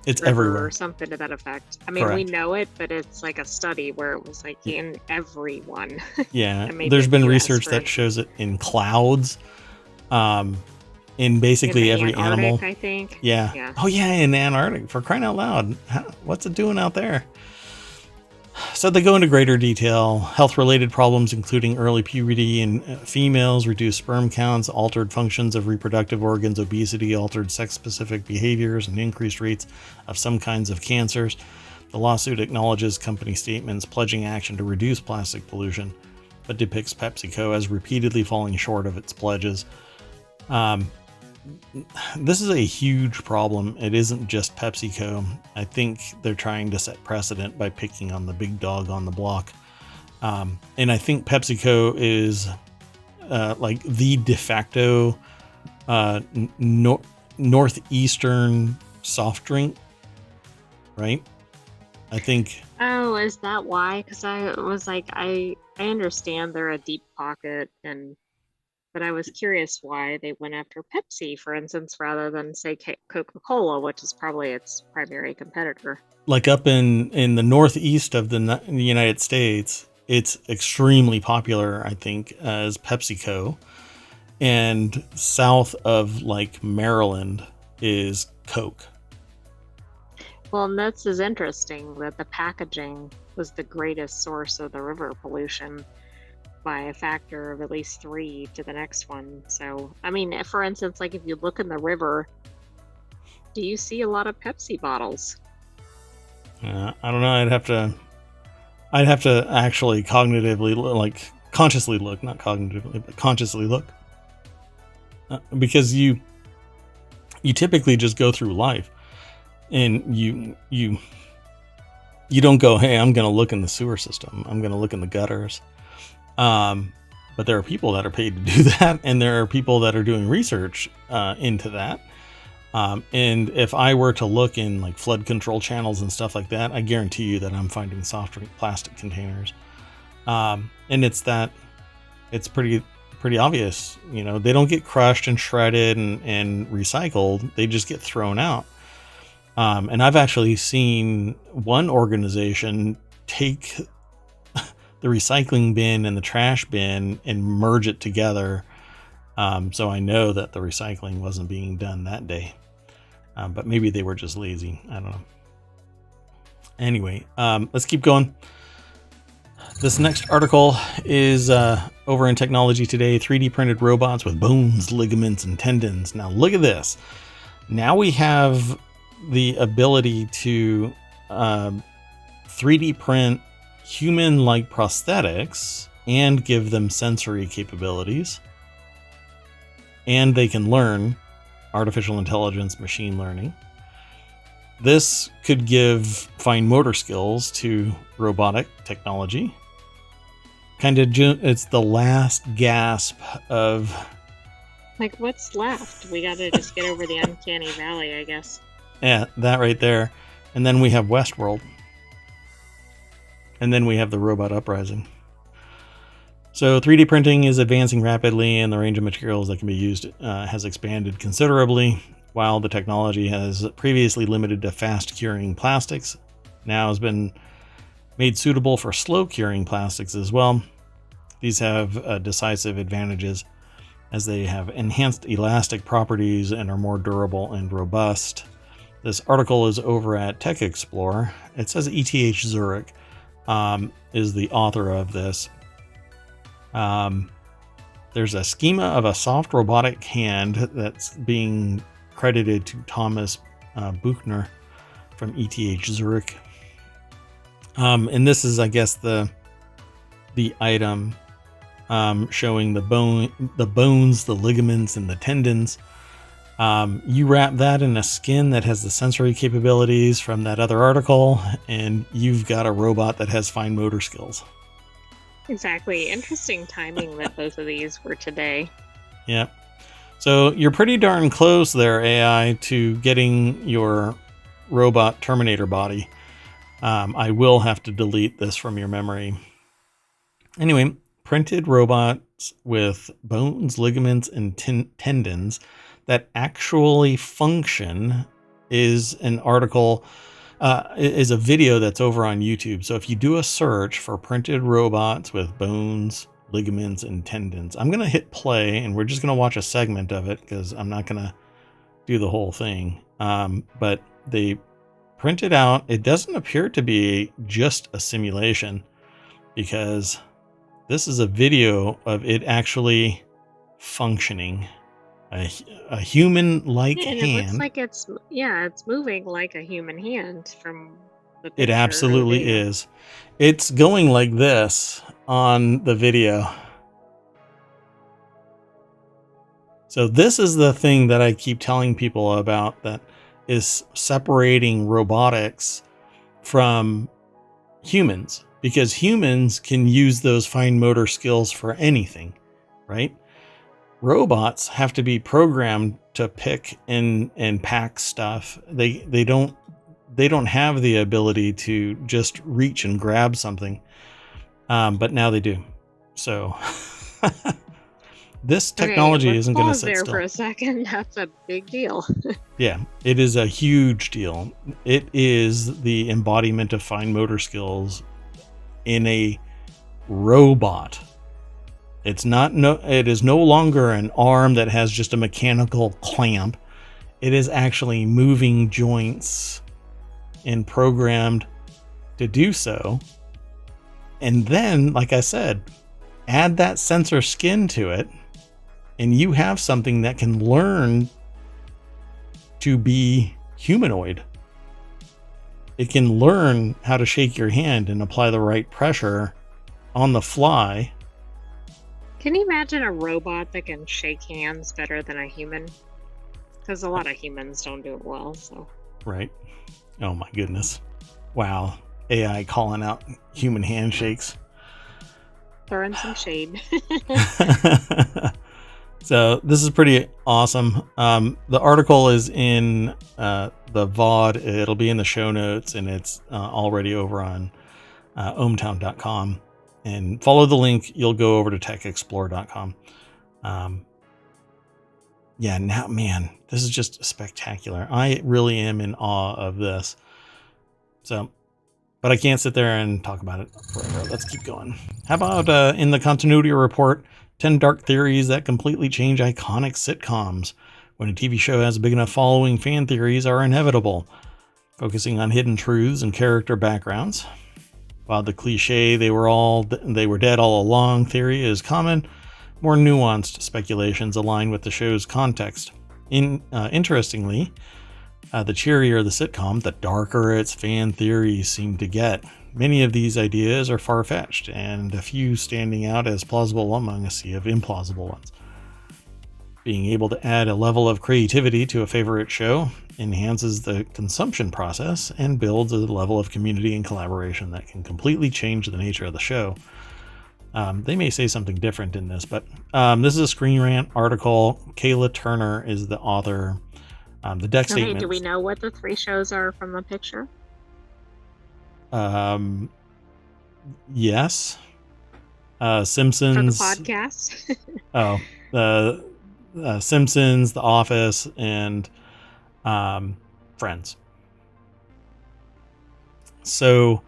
It's everywhere. Or something to that effect. I mean, we know it, but it's like a study where it was like in everyone. Yeah, there's been research that shows it in clouds, in basically every animal. I think. Yeah. Oh yeah, in Antarctic, for crying out loud. What's it doing out there? So they go into greater detail. Health-related problems, including early puberty in females, reduced sperm counts, altered functions of reproductive organs, obesity, altered sex-specific behaviors, and increased rates of some kinds of cancers. The lawsuit acknowledges company statements pledging action to reduce plastic pollution, but depicts PepsiCo as repeatedly falling short of its pledges. This is a huge problem. It isn't just PepsiCo. I think they're trying to set precedent by picking on the big dog on the block. And I think PepsiCo is like the de facto northeastern soft drink, right? I think. Oh, is that why? Because I was like, I understand they're a deep pocket but I was curious why they went after Pepsi, for instance, rather than, say, Coca-Cola, which is probably its primary competitor. Like up in the northeast of the United States, it's extremely popular, I think, as PepsiCo. And south of, like, Maryland is Coke. Well, and this is interesting that the packaging was the greatest source of the river pollution by a factor of at least 3 to the next one. So, I mean, for instance, like if you look in the river, do you see a lot of Pepsi bottles? I don't know. I'd have to actually cognitively, like consciously look, not cognitively, but consciously look, because you typically just go through life, and you don't go, hey, I'm going to look in the sewer system. I'm going to look in the gutters. But there are people that are paid to do that, and there are people that are doing research into that. And if I were to look in like flood control channels and stuff like that, I guarantee you that I'm finding soft drink plastic containers. And it's pretty obvious. You know, they don't get crushed and shredded and recycled. They just get thrown out. And I've actually seen one organization take the recycling bin and the trash bin and merge it together. So I know that the recycling wasn't being done that day. But maybe they were just lazy. I don't know. Anyway, let's keep going. This next article is over in Technology Today. 3D printed robots with bones, ligaments, and tendons. Now look at this. Now we have the ability to 3D print human-like prosthetics and give them sensory capabilities. And they can learn artificial intelligence, machine learning. This could give fine motor skills to robotic technology. It's the last gasp of... Like, what's left? We gotta just get over the uncanny valley, I guess. Yeah, that right there. And then we have Westworld. And then we have the robot uprising. So 3D printing is advancing rapidly, and the range of materials that can be used has expanded considerably. While the technology has previously limited to fast curing plastics, now has been made suitable for slow curing plastics as well. These have decisive advantages as they have enhanced elastic properties and are more durable and robust. This article is over at Tech Explorer. It says ETH Zurich is the author of this. There's a schema of a soft robotic hand that's being credited to Thomas Buchner from ETH Zurich. And this is, I guess, the item showing the bones, the ligaments, and the tendons. You wrap that in a skin that has the sensory capabilities from that other article, and you've got a robot that has fine motor skills. Exactly. Interesting timing that both of these were today. Yep. So you're pretty darn close there, AI, to getting your robot Terminator body. I will have to delete this from your memory. Anyway, printed robots with bones, ligaments, and tendons that actually function is an article, is a video that's over on YouTube. So if you do a search for printed robots with bones, ligaments, and tendons, I'm going to hit play and we're just going to watch a segment of it because I'm not going to do the whole thing. But they printed out, it doesn't appear to be just a simulation because this is a video of it actually functioning. A human-like hand. It looks like it's moving like a human hand from the picture. It absolutely is. It's going like this on the video. So this is the thing that I keep telling people about that is separating robotics from humans, because humans can use those fine motor skills for anything, right? Robots have to be programmed to pick and pack stuff. They don't have the ability to just reach and grab something, but now they do. So this technology isn't going to sit there still. For a second. That's a big deal. Yeah, it is a huge deal. It is the embodiment of fine motor skills in a robot. It is no longer an arm that has just a mechanical clamp. It is actually moving joints and programmed to do so. And then, like I said, add that sensor skin to it, and you have something that can learn to be humanoid. It can learn how to shake your hand and apply the right pressure on the fly. Can you imagine a robot that can shake hands better than a human? Because a lot of humans don't do it well, so. Right. Oh my goodness. Wow. AI calling out human handshakes. Throwing some shade. So this is pretty awesome. The article is in the VOD. It'll be in the show notes, and it's already over on ohmTown.com. And follow the link. You'll go over to techexplore.com. Yeah, now, man, this is just spectacular. I really am in awe of this. So, but I can't sit there and talk about it forever. Let's keep going. How about in the continuity report, 10 dark theories that completely change iconic sitcoms. When a TV show has a big enough following, fan theories are inevitable, focusing on hidden truths and character backgrounds. While the cliche they were dead all along theory is common, more nuanced speculations align with the show's context. Interestingly, the cheerier the sitcom, the darker its fan theories seem to get. Many of these ideas are far-fetched, and a few standing out as plausible among a sea of implausible ones. Being able to add a level of creativity to a favorite show enhances the consumption process and builds a level of community and collaboration that can completely change the nature of the show. They may say something different in this, but this is a Screen Rant article. Kayla Turner is the author. The deck statement. Do we know what the 3 shows are from the picture? Yes. Simpsons. For the podcast? The Simpsons, The Office, and Friends. So,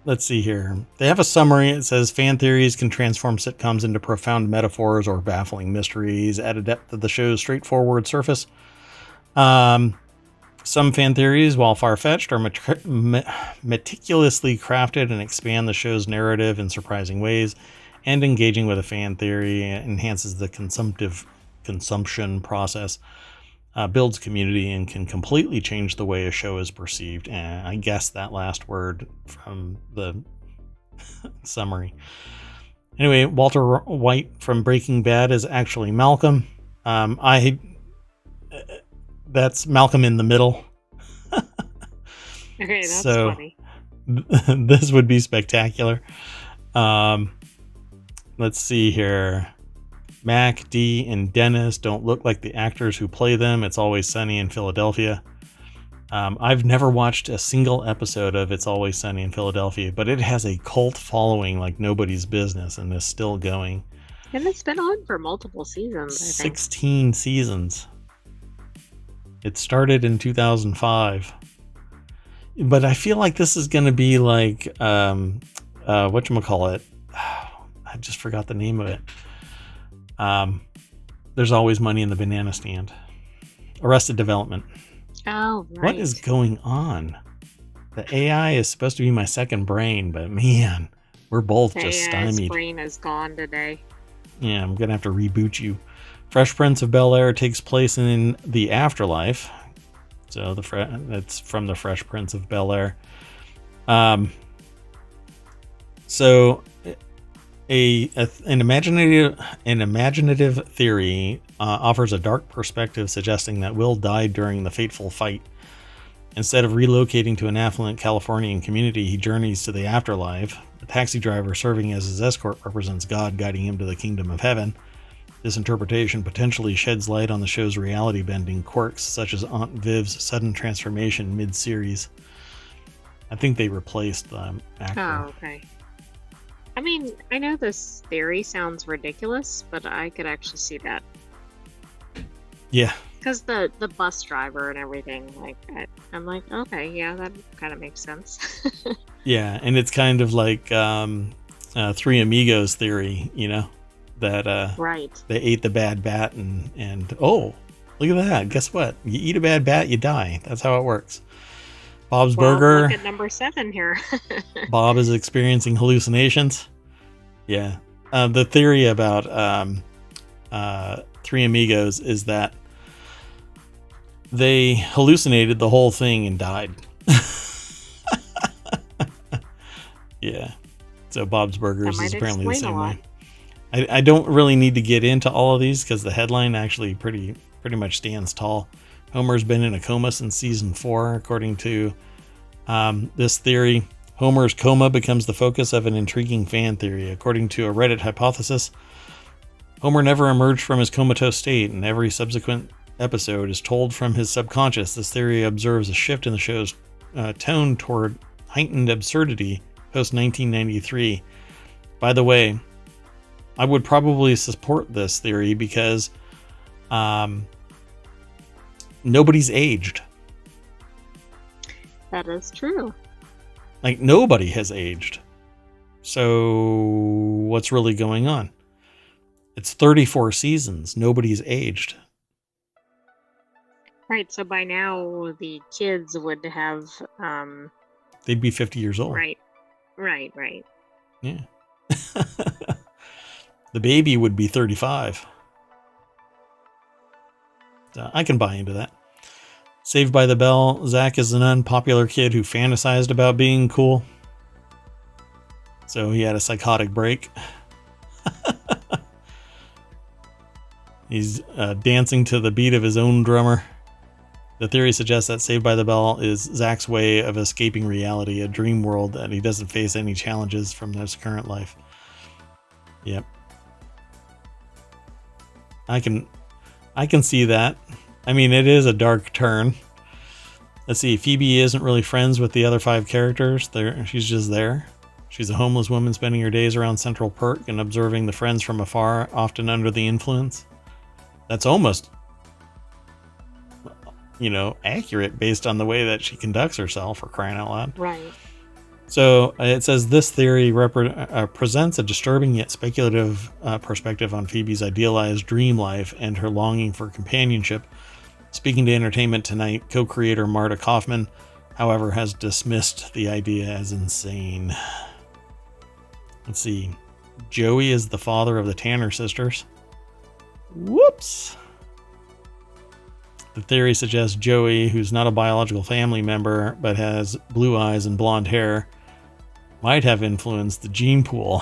let's see here. They have a summary. It says fan theories can transform sitcoms into profound metaphors or baffling mysteries at a depth of the show's straightforward surface. Some fan theories, while far-fetched, are meticulously crafted and expand the show's narrative in surprising ways, and engaging with a fan theory enhances the consumption process. builds community and can completely change the way a show is perceived. And I guess that last word from the summary. Anyway, Walter White from Breaking Bad is actually Malcolm. That's Malcolm in the Middle. Okay, that's funny. This would be spectacular. Let's see here. Mac, Dee, and Dennis don't look like the actors who play them. It's Always Sunny in Philadelphia. I've never watched a single episode of It's Always Sunny in Philadelphia, but it has a cult following like nobody's business and is still going. And it's been on for multiple seasons, I think. 16 seasons. It started in 2005. But I feel like this is going to be like, whatchamacallit? I just forgot the name of it. There's Always Money in the Banana Stand. Arrested Development. Oh, right. What is going on? The AI is supposed to be my second brain, but man, we're both just stymied. AI's brain is gone today. Yeah, I'm going to have to reboot you. Fresh Prince of Bel-Air takes place in the afterlife. So that's from the Fresh Prince of Bel-Air. So an imaginative theory offers a dark perspective suggesting that Will died during the fateful fight. Instead of relocating to an affluent Californian community, he journeys to the afterlife. The taxi driver serving as his escort represents God guiding him to the kingdom of heaven. This interpretation potentially sheds light on the show's reality-bending quirks, such as Aunt Viv's sudden transformation mid-series. I think they replaced the actor. Oh, okay. I mean, I know this theory sounds ridiculous, but I could actually see that. Yeah. Because the bus driver and everything, like, I'm like, okay, yeah, that kind of makes sense. Yeah, and it's kind of like Three Amigos theory, you know? That right. They ate the bad bat and oh, look at that. Guess what? You eat a bad bat, you die. That's how it works. Bob's Burger. Look at number 7 here. Bob is experiencing hallucinations. Yeah. The theory about Three Amigos is that they hallucinated the whole thing and died. Yeah. So Bob's Burgers is apparently the same way. I don't really need to get into all of these because the headline actually pretty much stands tall. Homer's been in a coma since season 4, according to this theory. Homer's coma becomes the focus of an intriguing fan theory. According to a Reddit hypothesis, Homer never emerged from his comatose state, and every subsequent episode is told from his subconscious. This theory observes a shift in the show's tone toward heightened absurdity post-1993. By the way, I would probably support this theory because nobody's aged. That is true. Like, nobody has aged. So what's really going on? It's 34 seasons. Nobody's aged. Right. So by now the kids would have... they'd be 50 years old. Right. Yeah. The baby would be 35. So I can buy into that. Saved by the Bell. Zach is an unpopular kid who fantasized about being cool. So he had a psychotic break. He's dancing to the beat of his own drummer. The theory suggests that Saved by the Bell is Zach's way of escaping reality, a dream world that he doesn't face any challenges from his current life. Yep. I can see that. I mean, it is a dark turn. Let's see. Phoebe isn't really friends with the other 5 characters. She's just there. She's a homeless woman spending her days around Central Perk and observing the friends from afar, often under the influence. That's almost, accurate based on the way that she conducts herself, for crying out loud. Right. So it says this theory presents a disturbing yet speculative perspective on Phoebe's idealized dream life and her longing for companionship. Speaking to Entertainment Tonight, co-creator Marta Kaufman, however, has dismissed the idea as insane. Let's see. Joey is the father of the Tanner sisters. Whoops. The The theory suggests Joey, who's not a biological family member but has blue eyes and blonde hair, might have influenced the gene pool.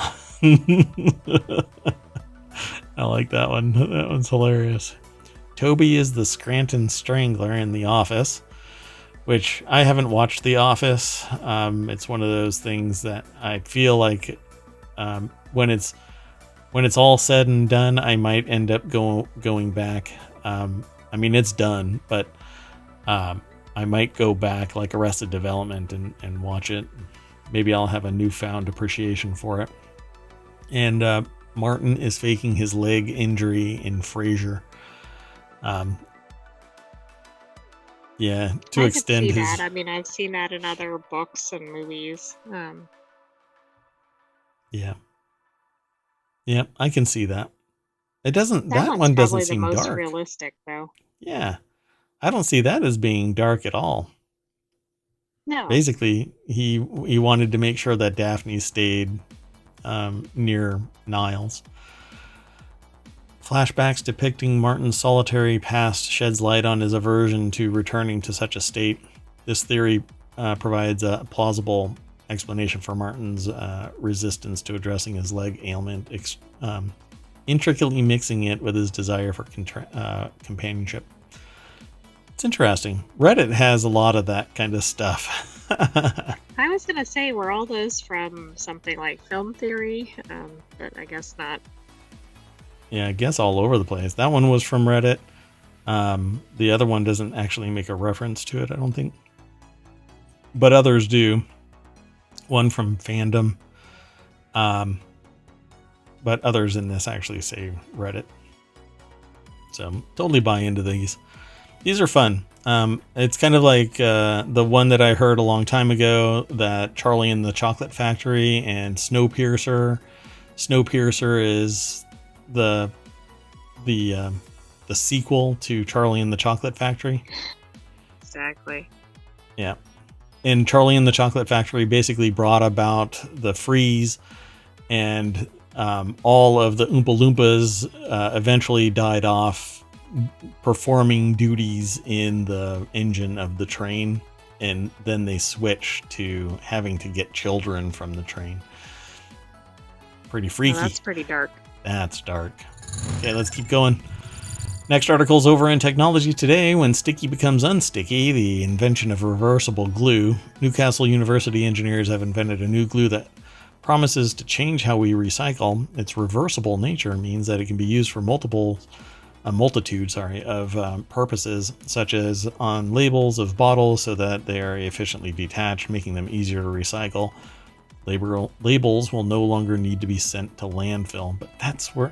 I like that one. That one's hilarious. Toby is the Scranton Strangler in The Office, which I haven't watched The Office. It's one of those things that I feel like when it's all said and done, I might end up going back. I mean, it's done, but I might go back like Arrested Development and watch it. Maybe I'll have a newfound appreciation for it. And Martin is faking his leg injury in Frasier. Yeah, to extend I could see his. that. I mean, I've seen that in other books and movies. Yeah, I can see that. It doesn't. That That one's one doesn't probably the seem most dark. realistic, though. Yeah, I don't see that as being dark at all. No. Basically, he wanted to make sure that Daphne stayed near Niles. Flashbacks depicting Martin's solitary past sheds light on his aversion to returning to such a state. This theory provides a plausible explanation for Martin's resistance to addressing his leg ailment, intricately mixing it with his desire for companionship. It's interesting. Reddit has a lot of that kind of stuff. I was going to say, were all those from something like Film Theory? But I guess not. Yeah, I guess all over the place. That one was from Reddit. The other one doesn't actually make a reference to it, I don't think. But others do. One from Fandom. But others in this actually say Reddit. So totally buy into these. These are fun. It's kind of like the one that I heard a long time ago, that Charlie and the Chocolate Factory and Snowpiercer. Snowpiercer is the sequel to Charlie and the Chocolate Factory. Exactly. Yeah. And Charlie and the Chocolate Factory basically brought about the freeze, and all of the Oompa Loompas eventually died off performing duties in the engine of the train, and then they switched to having to get children from the train. Pretty freaky. Well, that's pretty dark. That's dark. Okay, let's keep going. Next article's over in Technology Today. When sticky becomes unsticky, the invention of reversible glue. Newcastle University engineers have invented a new glue that promises to change how we recycle. Its reversible nature means that it can be used for a multitude of purposes, such as on labels of bottles so that they are efficiently detached, making them easier to recycle. Labels will no longer need to be sent to landfill, but that's where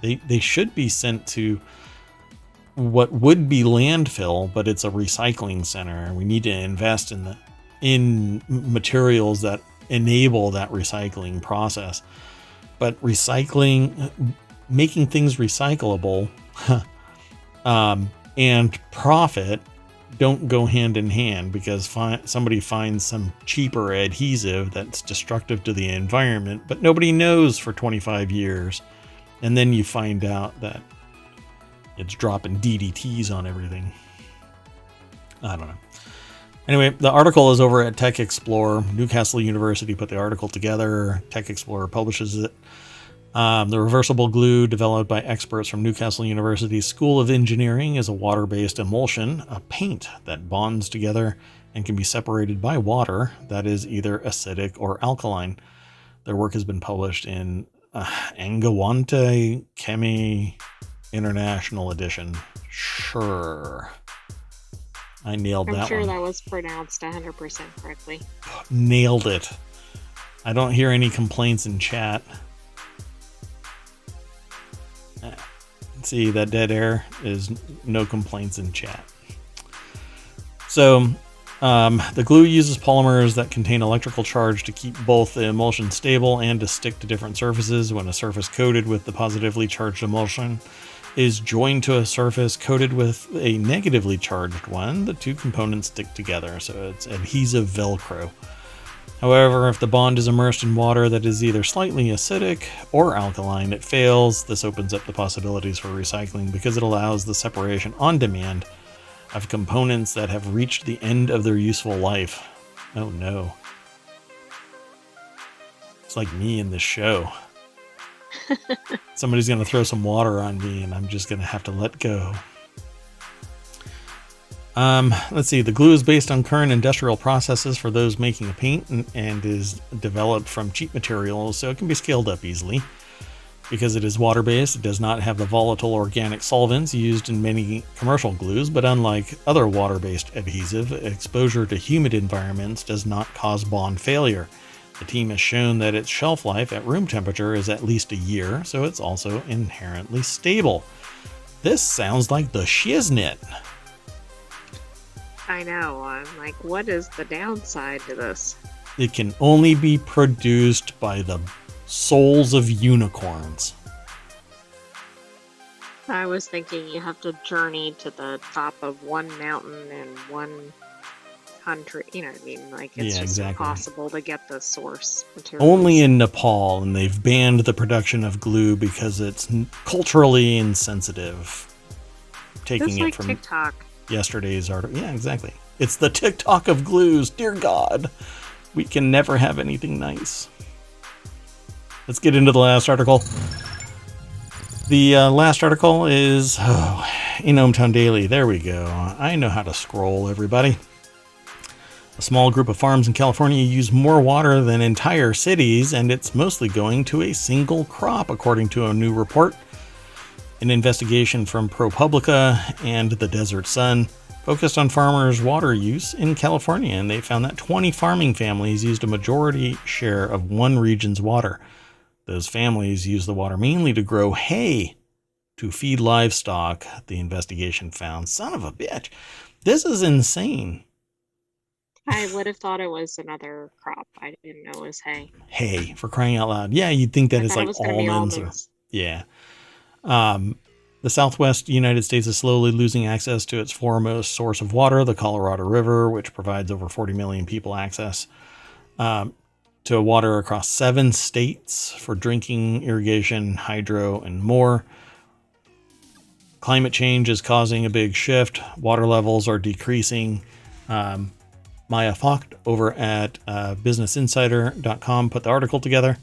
they should be sent to what would be landfill, but it's a recycling center. We need to invest in materials that enable that recycling process. But making things recyclable and profit don't go hand in hand, because somebody finds some cheaper adhesive that's destructive to the environment, but nobody knows for 25 years. And then you find out that it's dropping DDTs on everything. I don't know. Anyway, the article is over at Tech Explorer. Newcastle University put the article together. Tech Explorer publishes it. The reversible glue, developed by experts from Newcastle University's School of Engineering, is a water-based emulsion, a paint that bonds together and can be separated by water that is either acidic or alkaline. Their work has been published in Angewandte Chemie International Edition. Sure. I nailed that one. I'm sure that was pronounced 100% correctly. Nailed it. I don't hear any complaints in chat. See, that dead air is no complaints in chat. So, the glue uses polymers that contain electrical charge to keep both the emulsion stable and to stick to different surfaces. When a surface coated with the positively charged emulsion is joined to a surface coated with a negatively charged one, the two components stick together, so it's adhesive Velcro. However, if the bond is immersed in water that is either slightly acidic or alkaline, it fails. This opens up the possibilities for recycling because it allows the separation on demand have components that have reached the end of their useful life. Oh no. It's like me in this show. Somebody's going to throw some water on me and I'm just going to have to let go. Let's see. The glue is based on current industrial processes for those making a paint and is developed from cheap materials, so it can be scaled up easily. Because it is water-based, it does not have the volatile organic solvents used in many commercial glues, but unlike other water-based adhesive, exposure to humid environments does not cause bond failure. The team has shown that its shelf life at room temperature is at least a year, so it's also inherently stable. This sounds like the shiznit. I know. I'm like, what is the downside to this? It can only be produced by the souls of unicorns. I was thinking you have to journey to the top of one mountain in one country. You know what I mean? Like, it's just impossible to get the source materials. Only in Nepal, and they've banned the production of glue because it's culturally insensitive. Taking it from TikTok. Yesterday's article. Yeah, exactly. It's the TikTok of glues. Dear God, we can never have anything nice. Let's get into the last article. The last article is in ohmTown Daily. There we go. I know how to scroll, everybody. A small group of farms in California use more water than entire cities, and it's mostly going to a single crop, according to a new report. An investigation from ProPublica and the Desert Sun focused on farmers' water use in California, and they found that 20 farming families used a majority share of one region's water. Those families use the water mainly to grow hay to feed livestock, the investigation found. Son of a bitch. This is insane. I would have thought it was another crop. I didn't know it was hay. Hay, for crying out loud. Yeah, you'd think that it's like almonds. Yeah. The Southwest United States is slowly losing access to its foremost source of water, the Colorado River, which provides over 40 million people access to water across 7 states for drinking, irrigation, hydro, and more. Climate change is causing a big shift. Water levels are decreasing. Maya Focht over at businessinsider.com put the article together.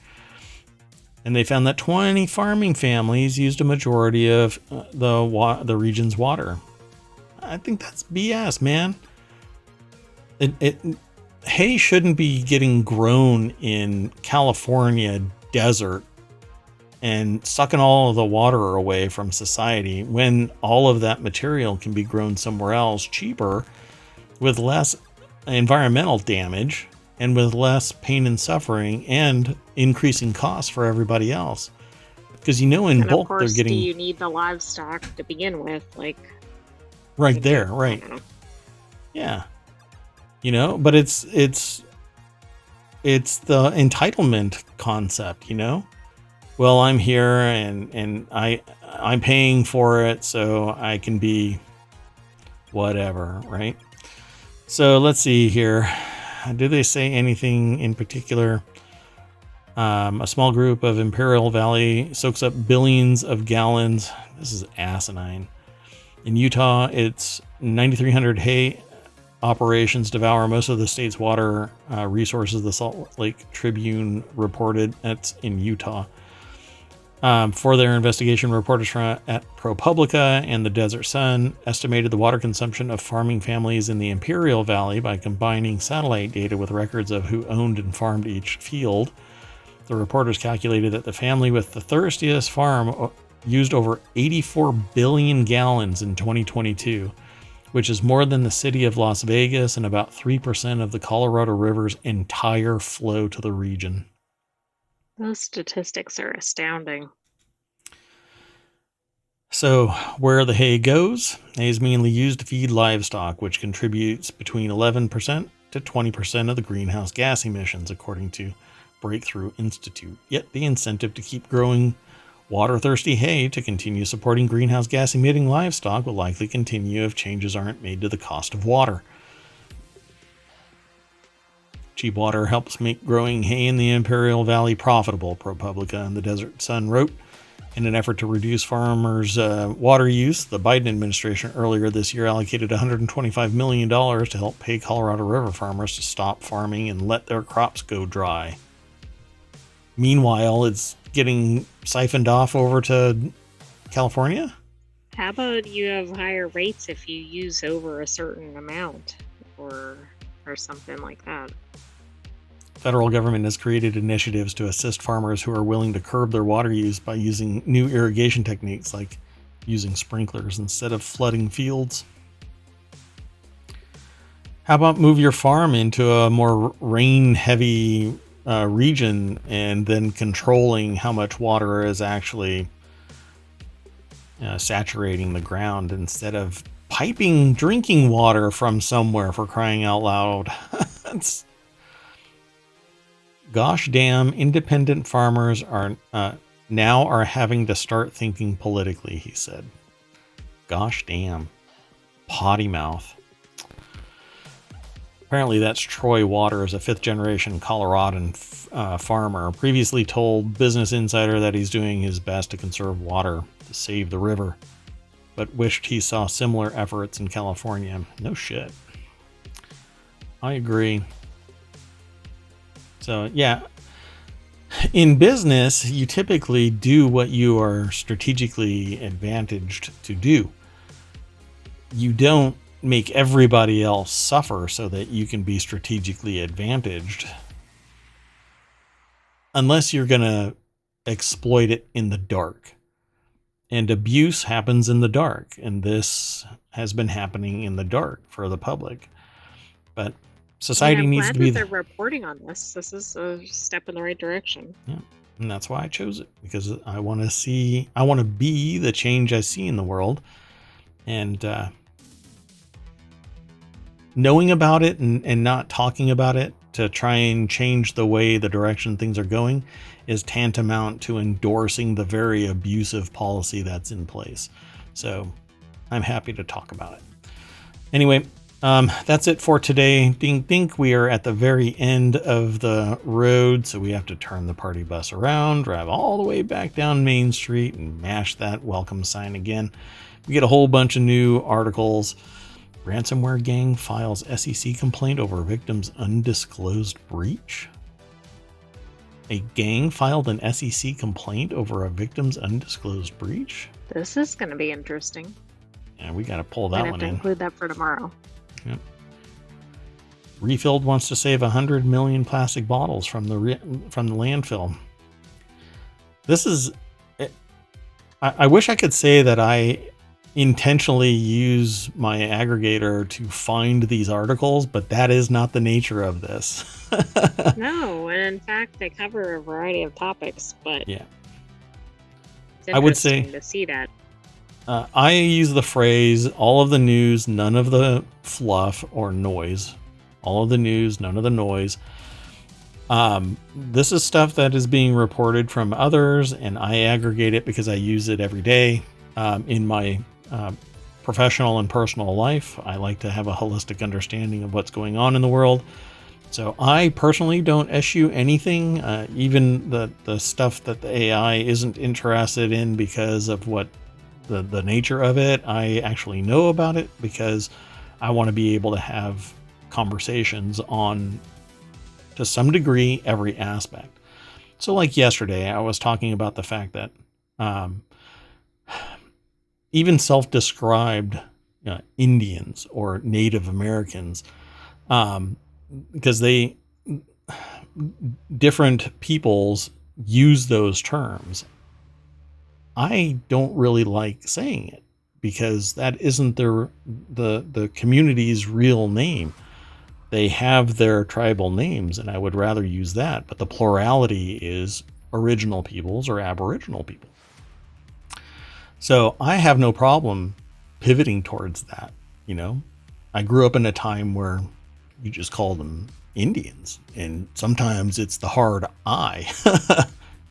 And they found that 20 farming families used a majority of the region's water. I think that's BS, man. Hay shouldn't be getting grown in California desert and sucking all of the water away from society when all of that material can be grown somewhere else cheaper with less environmental damage and with less pain and suffering and increasing costs for everybody else. Because in bulk, of course, they're getting... do you need the livestock to begin with? Like, right there, right. Yeah. But it's the entitlement concept, Well, I'm here and I'm paying for it, so I can be whatever, right? So let's see here. Do they say anything in particular? A small group of Imperial Valley soaks up billions of gallons. This is asinine. In Utah, it's 9,300 hay operations devour most of the state's water resources, the Salt Lake Tribune reported. That's in Utah. For their investigation, reporters at ProPublica and the Desert Sun estimated the water consumption of farming families in the Imperial Valley by combining satellite data with records of who owned and farmed each field. The reporters calculated that the family with the thirstiest farm used over 84 billion gallons in 2022, which is more than the city of Las Vegas and about 3% of the Colorado River's entire flow to the region. Those statistics are astounding. So where the hay goes, hay is mainly used to feed livestock, which contributes between 11% to 20% of the greenhouse gas emissions, according to Breakthrough Institute. Yet the incentive to keep growing water-thirsty hay to continue supporting greenhouse gas emitting livestock will likely continue if changes aren't made to the cost of water. Cheap water helps make growing hay in the Imperial Valley profitable, ProPublica and the Desert Sun wrote. In an effort to reduce farmers' water use, the Biden administration earlier this year allocated $125 million to help pay Colorado River farmers to stop farming and let their crops go dry. Meanwhile, it's getting siphoned off over to California? How about you have higher rates if you use over a certain amount or something like that? Federal government has created initiatives to assist farmers who are willing to curb their water use by using new irrigation techniques like using sprinklers instead of flooding fields. How about move your farm into a more rain-heavy region and then controlling how much water is actually saturating the ground instead of piping drinking water from somewhere, for crying out loud. Gosh damn, independent farmers are now having to start thinking politically, he said. Gosh damn. Potty mouth. Apparently that's Troy Waters, a fifth-generation Coloradan farmer, previously told Business Insider that he's doing his best to conserve water to save the river, but wished he saw similar efforts in California. No shit. I agree. So, yeah, in business, you typically do what you are strategically advantaged to do. You don't make everybody else suffer so that you can be strategically advantaged. Unless you're going to exploit it in the dark. And abuse happens in the dark. And this has been happening in the dark for the public. But society needs to be... they're reporting on this. This is a step in the right direction. Yeah. And that's why I chose it. Because I want to be the change I see in the world. And knowing about it and not talking about it to try and change the way, the direction things are going, is tantamount to endorsing the very abusive policy that's in place. So I'm happy to talk about it. Anyway, that's it for today. Ding dink, we are at the very end of the road, so we have to turn the party bus around, drive all the way back down Main Street, and mash that welcome sign again. We get a whole bunch of new articles. Ransomware gang files SEC complaint over victim's undisclosed breach. A gang filed an SEC complaint over a victim's undisclosed breach. This is going to be interesting. Yeah, we got to pull that one in. Include that for tomorrow. Yep. Refilled wants to save 100 million plastic bottles from the landfill. This is... I wish I could say that I intentionally use my aggregator to find these articles, but that is not the nature of this. No, and in fact, they cover a variety of topics, but yeah, it's interesting to see that. I use the phrase, all of the news, none of the fluff or noise. All of the news, none of the noise. This is stuff that is being reported from others, and I aggregate it because I use it every day in my professional and personal life. I like to have a holistic understanding of what's going on in the world. So I personally don't eschew anything, even the stuff that the AI isn't interested in because of what the nature of it. I actually know about it because I want to be able to have conversations on, to some degree, every aspect. So like yesterday, I was talking about the fact that even self-described Indians or Native Americans, because different peoples use those terms. I don't really like saying it because that isn't the community's real name. They have their tribal names, and I would rather use that. But the plurality is original peoples or Aboriginal people. So I have no problem pivoting towards that. You know, I grew up in a time where you just call them Indians, and sometimes it's the hard I,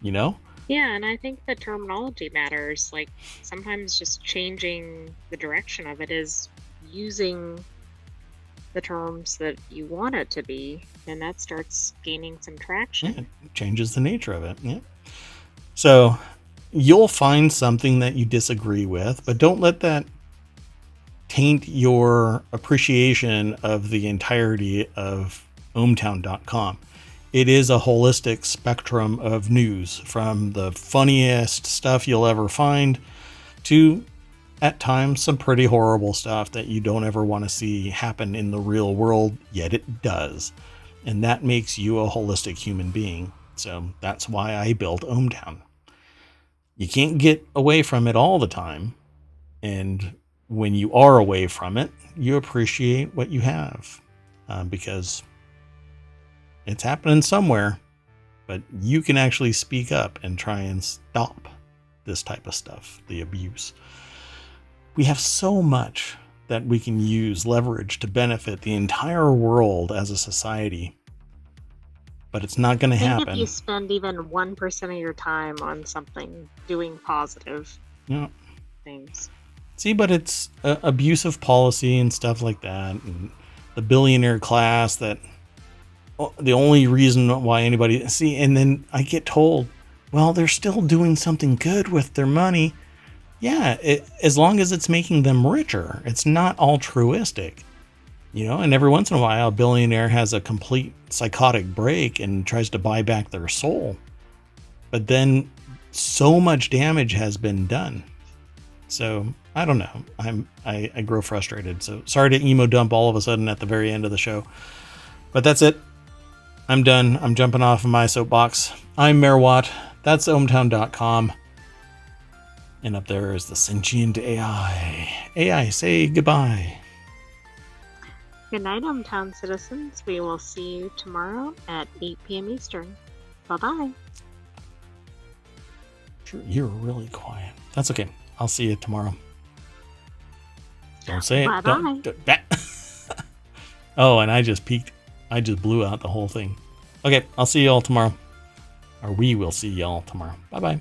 you know? Yeah, and I think the terminology matters. Like, sometimes just changing the direction of it is using the terms that you want it to be, and that starts gaining some traction. Yeah, it changes the nature of it. Yeah. So you'll find something that you disagree with, but don't let that taint your appreciation of the entirety of ohmTown.com. It is a holistic spectrum of news, from the funniest stuff you'll ever find to, at times, some pretty horrible stuff that you don't ever want to see happen in the real world, yet it does. And that makes you a holistic human being. So that's why I built ohmTown. You can't get away from it all the time. And when you are away from it, you appreciate what you have, because it's happening somewhere, but you can actually speak up and try and stop this type of stuff, the abuse. We have so much that we can use leverage to benefit the entire world as a society, but it's not going to happen. If you spend even 1% of your time on something doing positive things. See, but it's abusive policy and stuff like that, and the billionaire class that the only reason why anybody see, and then I get told, well, they're still doing something good with their money. Yeah, as long as it's making them richer, it's not altruistic, and every once in a while, a billionaire has a complete psychotic break and tries to buy back their soul. But then so much damage has been done. So I don't know. I grow frustrated. So sorry to emo dump all of a sudden at the very end of the show. But that's it. I'm done. I'm jumping off of my soapbox. I'm Merwatt. That's ohmTown.com. And up there is the sentient AI. AI, say goodbye. Good night, ohmTown citizens. We will see you tomorrow at 8 p.m. Eastern. Bye-bye. You're really quiet. That's okay. I'll see you tomorrow. Don't say it. Bye-bye. Oh, and I just peeked. I just blew out the whole thing. Okay, I'll see you all tomorrow. Or we will see y'all tomorrow. Bye-bye.